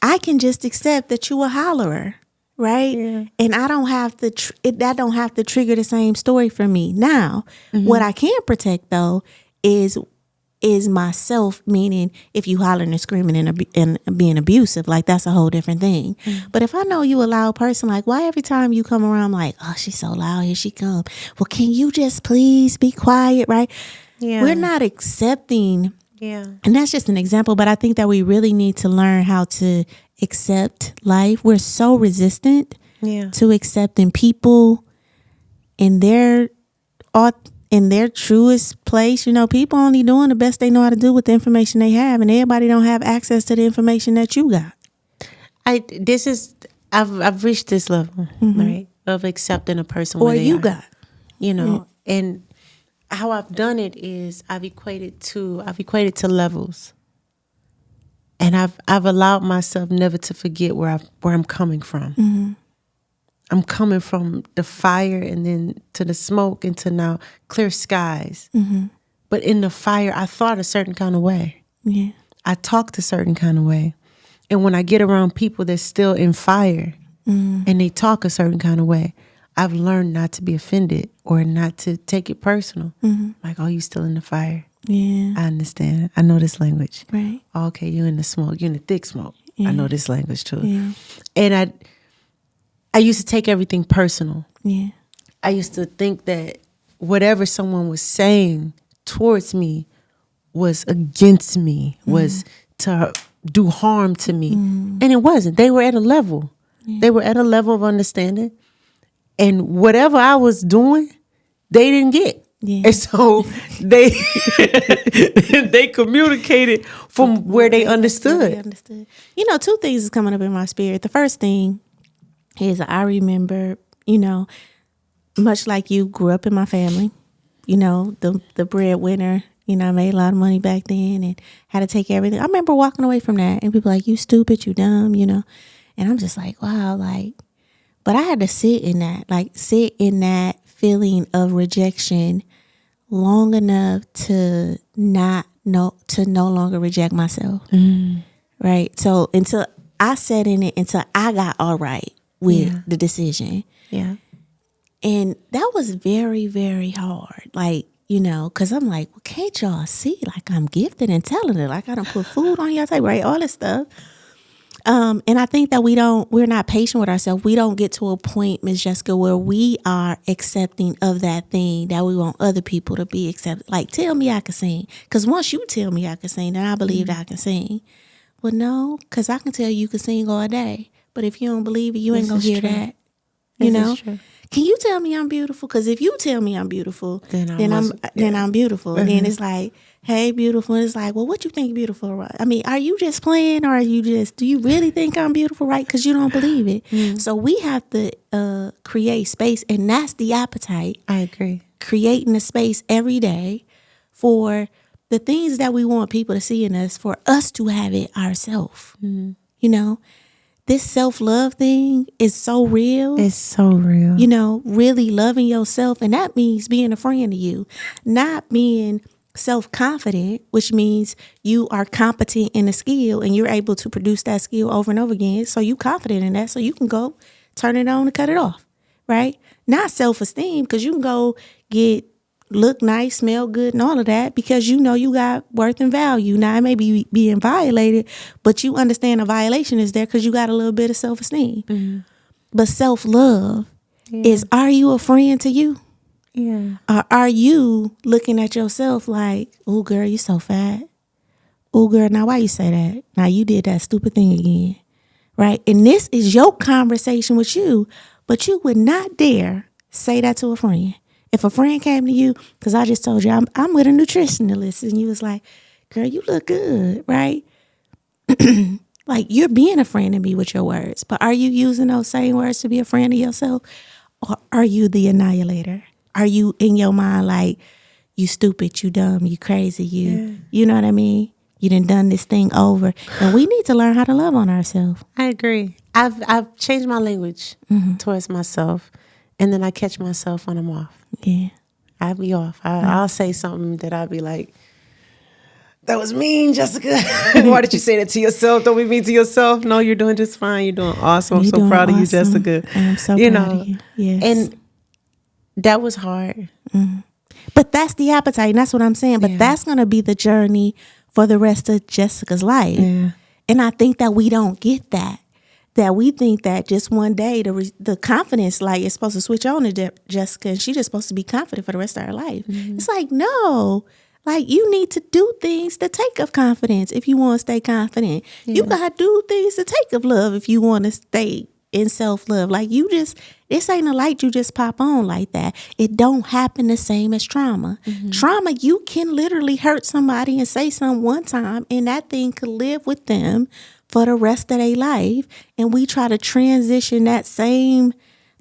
I can just accept that you a hollerer, right? Yeah. And I don't have to. That don't have to trigger the same story for me. Now, what I can protect though is myself. Meaning, if you hollering and screaming and being abusive, like that's a whole different thing. But if I know you a loud person, like why every time you come around, I'm like, oh, she's so loud, here she come. Well, can you just please be quiet, right? Yeah. We're not accepting. Yeah. And that's just an example, but I think that we really need to learn how to accept life. We're so resistant to accepting people in their truest place. You know, people only doing the best they know how to do with the information they have, and everybody don't have access to the information that you got. I've reached this level, right, of accepting a person Or where they you are, got. you know, and how I've done it is I've equated to levels, and I've allowed myself never to forget where I'm coming from. I'm coming from the fire and then to the smoke and to now clear skies. But in the fire, I thought a certain kind of way. Yeah. I talked a certain kind of way, and when I get around people that's still in fire and they talk a certain kind of way, I've learned not to be offended or not to take it personal. Like, oh, you still in the fire? Yeah. I understand. I know this language. Right. Oh, okay, you in the smoke. You in the thick smoke. I know this language too. Yeah. And I used to take everything personal. Yeah. I used to think that whatever someone was saying towards me was against me, was to do harm to me. And it wasn't. They were at a level. They were at a level of understanding. And whatever I was doing, they didn't get. Yeah. And so they communicated from where they understood. You know, two things is coming up in my spirit. The first thing is I remember, you know, much like you grew up in my family, you know, the breadwinner, you know, I made a lot of money back then and had to take everything. I remember walking away from that and people like, you stupid, you dumb, you know. And I'm just like, wow, like, but I had to sit in that feeling of rejection long enough to no longer reject myself. Right. So until I sat in it, until I got all right with the decision. Yeah. And that was very, very hard. Like, you know, because I'm like, well, can't y'all see? Like, I'm gifted and talented. Like, I don't put food on your table, right? All this stuff. And I think that we're not patient with ourselves. We don't get to a point, Ms. Jessica, where we are accepting of that thing that we want other people to be accepted. Like, tell me I can sing. Because once you tell me I can sing, then I believe that I can sing. Well, no, because I can tell you can sing all day. But if you don't believe it, you ain't going to hear that. You know? Can you tell me I'm beautiful? Because if you tell me I'm beautiful, then I'm beautiful. And then it's like, hey, beautiful. And it's like, well, what you think beautiful, right? I mean, are you just playing or do you really think I'm beautiful, right? Because you don't believe it. So we have to create space, and that's the appetite. I agree. Creating a space every day for the things that we want people to see in us, for us to have it ourselves. You know? This self-love thing is so real. It's so real. You know, really loving yourself. And that means being a friend to you. Not being self-confident, which means you are competent in a skill and you're able to produce that skill over and over again. So you confident in that. So you can go turn it on and cut it off. Right? Not self-esteem, because you can go look nice, smell good, and all of that, because you know you got worth and value. Now, it may be being violated, but you understand a violation is there because you got a little bit of self-esteem. But self-love is, are you a friend to you? Yeah. Or are you looking at yourself like, oh, girl, you so fat. Oh, girl, now why you say that? Now you did that stupid thing again. Right? And this is your conversation with you, but you would not dare say that to a friend. If a friend came to you, because I just told you I'm with a nutritionalist, and you was like, girl, you look good, right? Like, you're being a friend to me with your words, but are you using those same words to be a friend to yourself? Or are you the annihilator? Are you in your mind like, you stupid, you dumb, you crazy, you know what I mean? You done this thing over. And we need to learn how to love on ourselves. I agree. I've changed my language towards myself, and then I catch myself when I'm off. Yeah. I'll be off. I'll say something that I'll be like, that was mean, Jessica. Why did you say that to yourself? Don't be mean to yourself. No, you're doing just fine. You're doing awesome. I'm You're so doing proud of you, awesome. Jessica. I'm so You proud know, of you. Yes. and that was hard. But that's the appetite, and that's what I'm saying. But that's going to be the journey for the rest of Jessica's life. Yeah. And I think that we don't get that. That we think that just one day the confidence like is supposed to switch on to Jessica, and she's just supposed to be confident for the rest of her life. It's like, no. Like, you need to do things to take of confidence if you want to stay confident. You got to do things to take of love if you want to stay in self-love. Like, this ain't a light you just pop on like that. It don't happen the same as trauma. Trauma, you can literally hurt somebody and say something one time, and that thing could live with them for the rest of their life. And we try to transition that same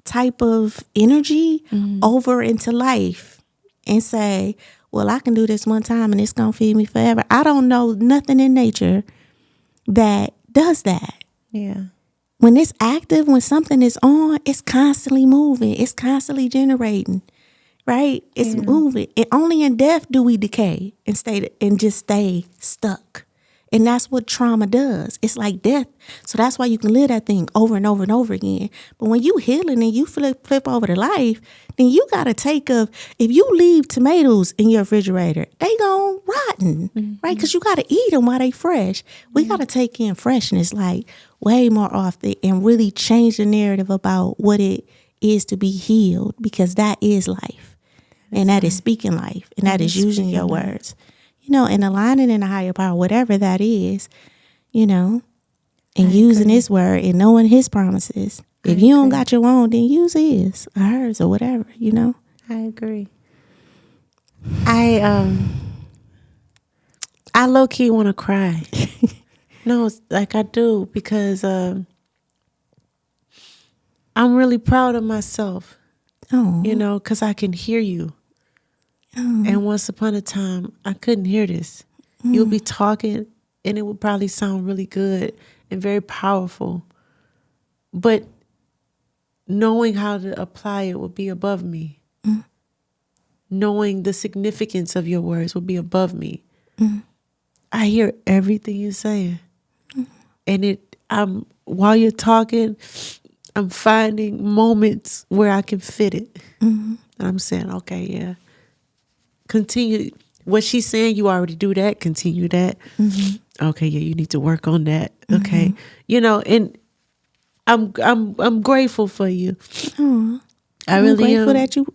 type of energy over into life and say, well, I can do this one time and it's going to feed me forever. I don't know nothing in nature that does that. Yeah. When it's active, when something is on, it's constantly moving. It's constantly generating, right? It's moving. And only in death do we decay and just stay stuck. And that's what trauma does. It's like death. So that's why you can live that thing over and over and over again. But when you healing and you flip over to life, then you got to if you leave tomatoes in your refrigerator, they gone rotten, right? Because you got to eat them while they fresh. We got to take in freshness like way more often and really change the narrative about what it is to be healed, because that is life. And that is speaking life. And that is using your words. And aligning in a higher power, whatever that is, and using his word and knowing his promises. If you don't got your own, then use his or hers or whatever, I agree. I low-key want to cry. No, it's like I do, because I'm really proud of myself, because I can hear you. And once upon a time, I couldn't hear this. You would be talking and it would probably sound really good and very powerful. But knowing how to apply it would be above me. Knowing the significance of your words would be above me. I hear everything you're saying. And while you're talking, I'm finding moments where I can fit it. And I'm saying, okay, yeah. Continue what she's saying. You already do that. Continue that. Okay, yeah, you need to work on that. Okay, and I'm grateful for you. I really am. That you.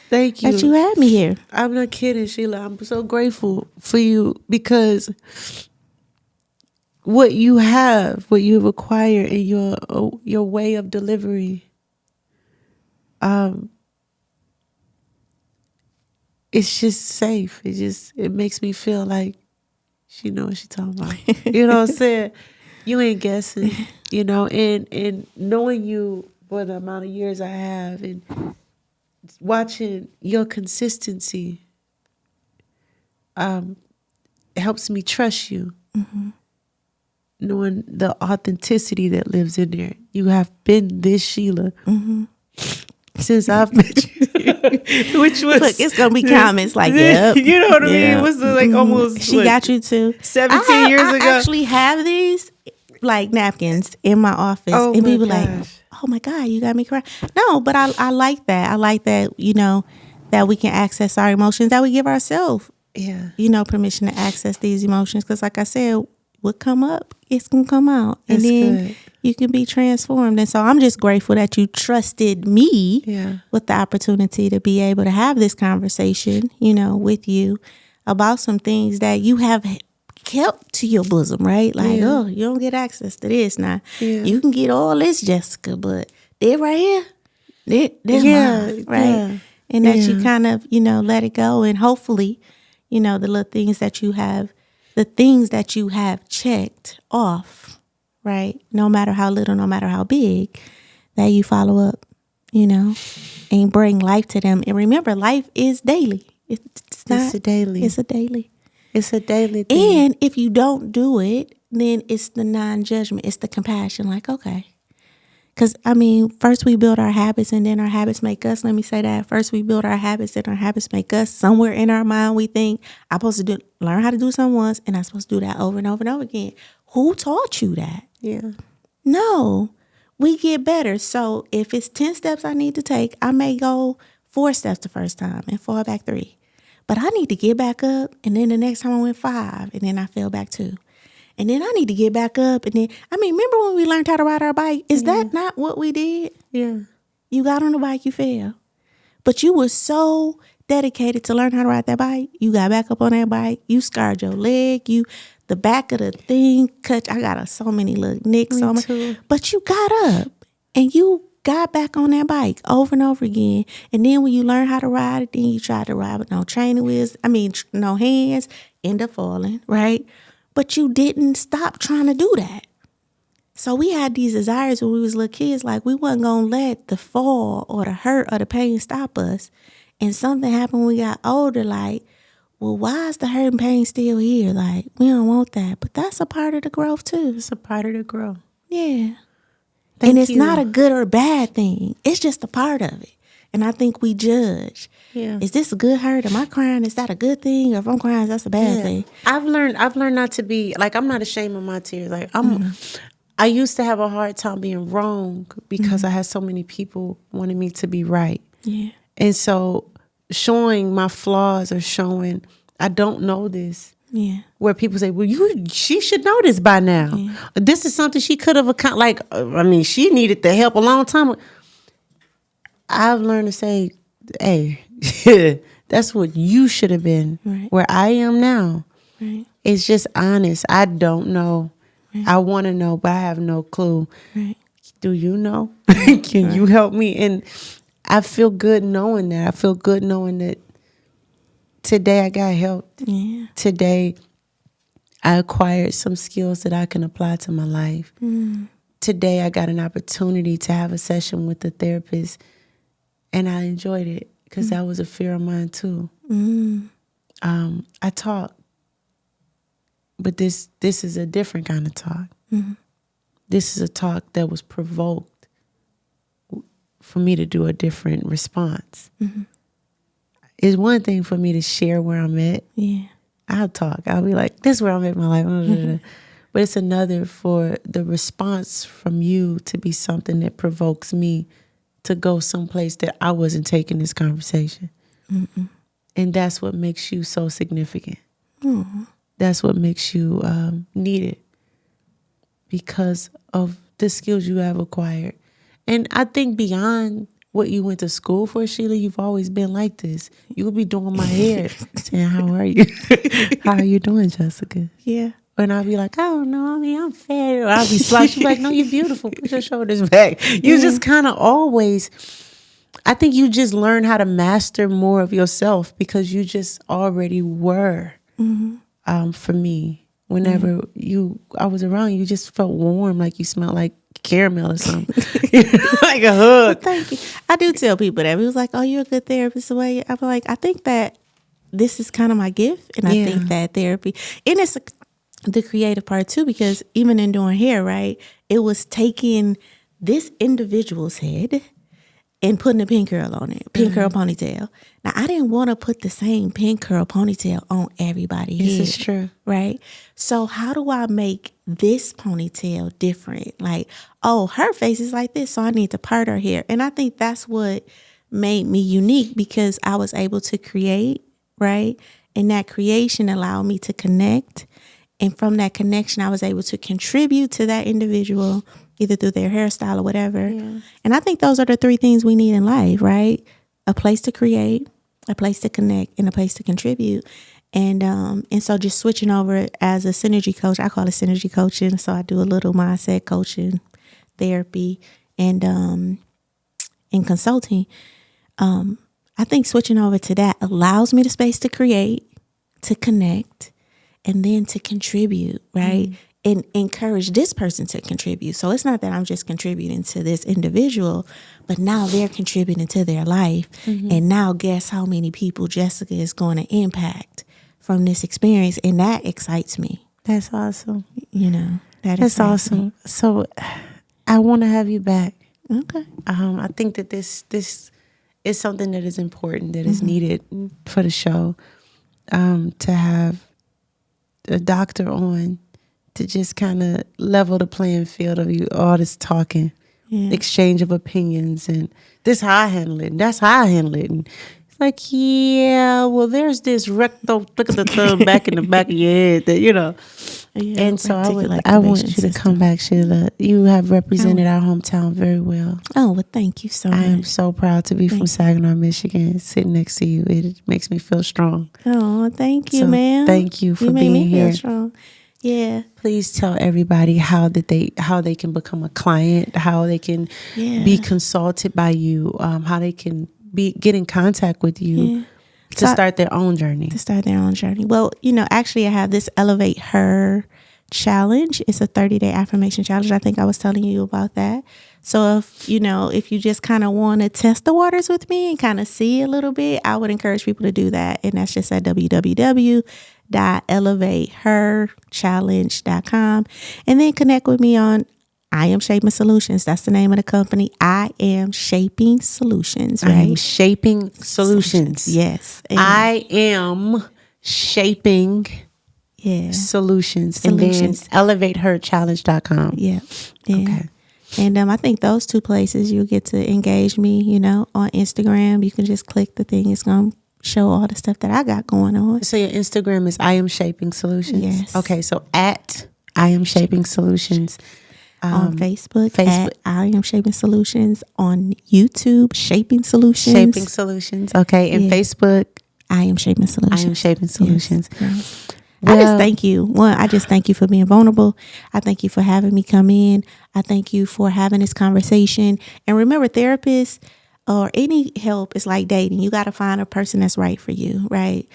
Thank you. That you had me here. I'm not kidding, Sheila. I'm so grateful for you, because what you've acquired in your way of delivery, it's just safe. It makes me feel like she knows what she's talking about. You know what I'm saying? You ain't guessing, and knowing you for the amount of years I have and watching your consistency helps me trust you. Knowing the authenticity that lives in there. You have been this Sheila since I've met you. Which was, look, it's gonna be comments like, yep. You know what I mean? It was like almost she got you too. 17 years ago. I actually have these like napkins in my office, and people like, oh my God, you got me crying. No, but I like that. I like that, that we can access our emotions, that we give ourselves, permission to access these emotions. Because like I said, what come up, it's gonna come out. And then you can be transformed. And so I'm just grateful that you trusted me with the opportunity to be able to have this conversation, with you about some things that you have kept to your bosom, right? Like, oh, you don't get access to this now. You can get all this, Jessica, but they're right here. They're mine, right? And that you kind of, let it go. And hopefully, the little things that you have, the things that you have checked off, right? No matter how little, no matter how big, that you follow up, and bring life to them. And remember, life is daily. It's a daily. It's a daily. It's a daily thing. And if you don't do it, then it's the non-judgment. It's the compassion. Like, okay, Because, I mean, first we build our habits and then our habits make us. Let me say that. First we build our habits and our habits make us. Somewhere in our mind we think, I'm supposed to learn how to do something once and I'm supposed to do that over and over and over again. Who taught you that? Yeah. No, we get better. So if it's 10 steps I need to take, I may go 4 steps the first time and fall back 3. But I need to get back up, and then the next time I went 5, and then I fell back 2. And then I need to get back up, and then, I mean, remember when we learned how to ride our bike? Is that not what we did? Yeah. You got on the bike, you fell. But you were so dedicated to learn how to ride that bike. You got back up on that bike. You scarred your leg. The back of the thing cut. I got so many little nicks on me. But you got up, and you got back on that bike over and over again. And then when you learn how to ride it, then you try to ride with no training wheels. I mean, no hands, end up falling, right? But you didn't stop trying to do that. So we had these desires when we was little kids, like we wasn't going to let the fall or the hurt or the pain stop us. And something happened when we got older, like, well, why is the hurt and pain still here? Like, we don't want that. But that's a part of the growth too. It's a part of the growth. Yeah. Thank and it's you. not a good or bad thing. It's just a part of it. And I think we judge. Yeah. Is this a good hurt? Am I crying? Is that a good thing? Or if I'm crying, that's a bad thing. I've learned not to be like, I'm not ashamed of my tears. Like I used to have a hard time being wrong because I had so many people wanting me to be right. Yeah. And so showing my flaws or showing I don't know this. Yeah. Where people say, well, she should know this by now. Yeah. This is something she could have she needed the help a long time ago. I've learned to say, hey, that's what you should have been. Right. Where I am now. Right. It's just honest. I don't know. Right. I want to know, but I have no clue. Right. Do you know? Can you help me? And I feel good knowing that. I feel good knowing that today I got help. Yeah. Today I acquired some skills that I can apply to my life. Today I got an opportunity to have a session with a therapist, and I enjoyed it because that was a fear of mine too. I talk, but this is a different kind of talk. This is a talk that was provoked for me to do a different response. It's one thing for me to share where I'm at. Yeah, I'll talk. I'll be like, this is where I'm at in my life. But it's another for the response from you to be something that provokes me to go someplace that I wasn't taking this conversation. And that's what makes you so significant. That's what makes you needed because of the skills you have acquired. And I think beyond what you went to school for, Sheila, you've always been like this. You would be doing my hair, saying, how are you? How are you doing, Jessica? Yeah. And I'll be like, oh, no, I mean, I'm fat. Or I'll be slouchy. She'll be like, no, you're beautiful. Put your shoulders back. You just kind of always, I think you just learn how to master more of yourself because you just already were. For me, whenever I was around you, just felt warm, like you smelled like caramel or something. Like a hug. Well, thank you. I do tell people that. It was like, oh, you're a good therapist. The way I'm like, I think that this is kind of my gift. And I think that therapy, and it's the creative part too, because even in doing hair, right, it was taking this individual's head and putting a pin curl on it, pin curl ponytail. Now, I didn't want to put the same pin curl ponytail on everybody's head. This is true. Right? So how do I make this ponytail different? Like, oh, her face is like this, so I need to part her hair. And I think that's what made me unique because I was able to create, right? And that creation allowed me to connect. And from that connection, I was able to contribute to that individual either through their hairstyle or whatever. Yeah. And I think those are the 3 things we need in life, right? A place to create, a place to connect, and a place to contribute. And so just switching over as a synergy coach, I call it synergy coaching. So I do a little mindset coaching, therapy, and in consulting. I think switching over to that allows me the space to create, to connect, and then to contribute, right? And encourage this person to contribute. So it's not that I'm just contributing to this individual, but now they're contributing to their life. And now guess how many people Jessica is going to impact from this experience. And that excites me. That's awesome. You know, that's awesome. Me. So I want to have you back. Okay. I think that this is something that is important, that is needed for the show. To have a doctor on to just kind of level the playing field of you, all this talking, exchange of opinions, and this how I handle it, and that's how I handle it. And it's like, yeah, well, there's this rectal flick of the thumb back in the back of your head that, Yeah, and so I want reticulation you to system. come back, Sheila. You have represented our hometown very well. Oh, well, thank you so I am much. so proud to be from Saginaw, Michigan, sitting next to you. It makes me feel strong. Oh, thank you, So ma'am. thank you for you made being me here. Feel strong. Yeah. Please tell everybody how they can become a client, how they can be consulted by you, how they can get in contact with you to start their own journey. Well, actually I have this Elevate Her challenge. It's a 30-day affirmation challenge. I think I was telling you about that. So if you just kind of want to test the waters with me and kind of see a little bit, I would encourage people to do that. And that's just at www.elevateherchallenge.com. And then connect with me on I Am Shaping Solutions. That's the name of the company. I Am Shaping Solutions, right? I am shaping solutions. Yes. I am shaping solutions. And then elevateherchallenge.com. Yeah. Okay. And I think those two places you'll get to engage me, on Instagram. You can just click the thing. It's going to show all the stuff that I got going on. So your Instagram is I Am Shaping Solutions? Yes. Okay, so at I Am Shaping Solutions. On Facebook, at I Am Shaping Solutions. On YouTube, Shaping Solutions. Shaping Solutions. Okay, and Facebook, I Am Shaping Solutions. I Am Shaping Solutions. Yes. I just thank you. I just thank you for being vulnerable. I thank you for having me come in. I thank you for having this conversation. And remember, therapists or any help is like dating. You got to find a person that's right for you, right?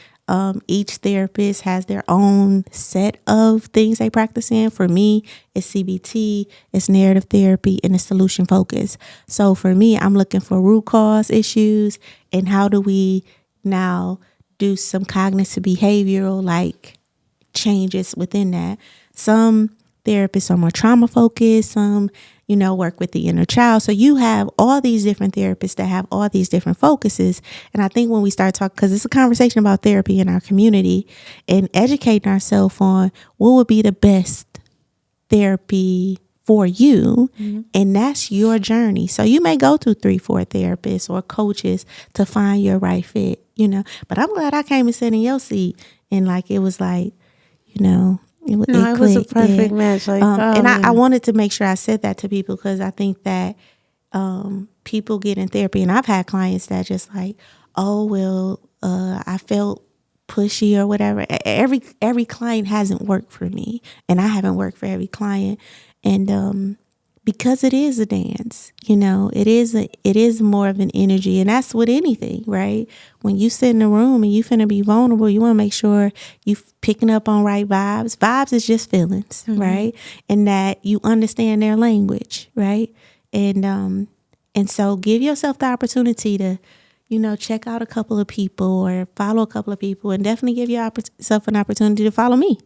Each therapist has their own set of things they practice in. For me, it's CBT, it's narrative therapy, and it's solution focus. So for me, I'm looking for root cause issues and how do we now do some cognitive behavioral changes within that. Some therapists are more trauma focused, some work with the inner child. So you have all these different therapists that have all these different focuses. And I think when we start talking, because it's a conversation about therapy in our community and educating ourselves on what would be the best therapy for you, and that's your journey. So you may go to 3-4 therapists or coaches to find your right fit, but I'm glad I came and sat in your seat and it was it was a perfect match. And I wanted to make sure I said that to people because I think that people get in therapy, and I've had clients that just I felt pushy or whatever. Every client hasn't worked for me, and I haven't worked for every client. And because it is a dance, it is more of an energy, and that's with anything, right? When you sit in a room and you finna be vulnerable, you want to make sure you picking up on right vibes. Vibes is just feelings, right? And that you understand their language, right? And so give yourself the opportunity to, check out a couple of people or follow a couple of people, and definitely give yourself an opportunity to follow me.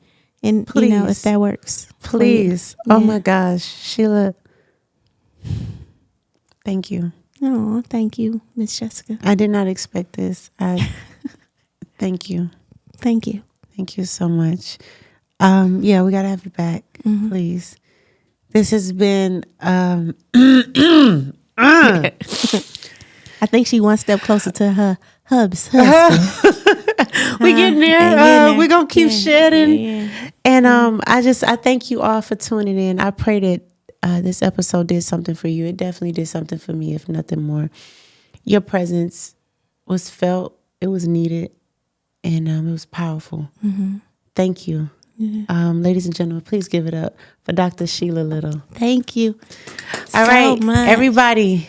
And please, if that works, please. Oh my gosh, Sheila. Thank you. Oh, thank you, Miss Jessica. I did not expect this. Thank you. Thank you. Thank you so much. We gotta have you back, please. This has been I think she one step closer to her husband. We getting there. We're gonna keep shedding. Yeah. And I thank you all for tuning in. I pray that this episode did something for you. It definitely did something for me, if nothing more. Your presence was felt, it was needed, and it was powerful. Thank you. Ladies and gentlemen, please give it up for Dr. Shiela Little. Thank you. All right, much. everybody.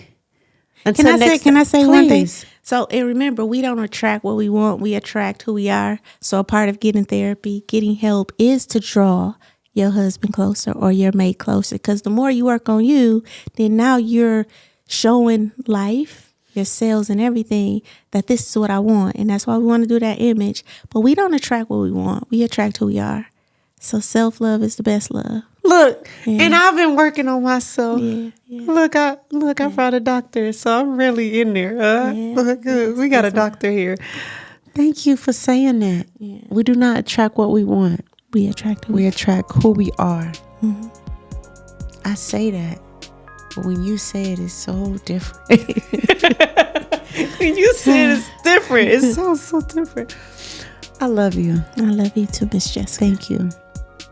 Can I say one thing? So, and remember, we don't attract what we want. We attract who we are. So a part of getting therapy, getting help is to draw your husband closer or your mate closer. Because the more you work on you, then now you're showing life, your cells and everything, that this is what I want. And that's why we want to do that image. But we don't attract what we want. We attract who we are. So self-love is the best love. Look, and I've been working on myself. Yeah. Look, I brought a doctor, so I'm really in there. Look, we got a doctor here. Thank you for saying that. Yeah. We do not attract what we want. We attract. We attract who we are. I say that, but when you say it, it's so different. When you say it, it's different. It sounds so different. I love you. I love you too, Miss Jessica. Thank you.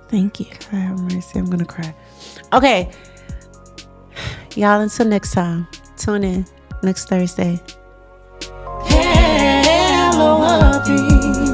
Thank you. God have mercy. I'm gonna cry. Okay, y'all. Until next time. Tune in next Thursday. Hello, Hubby.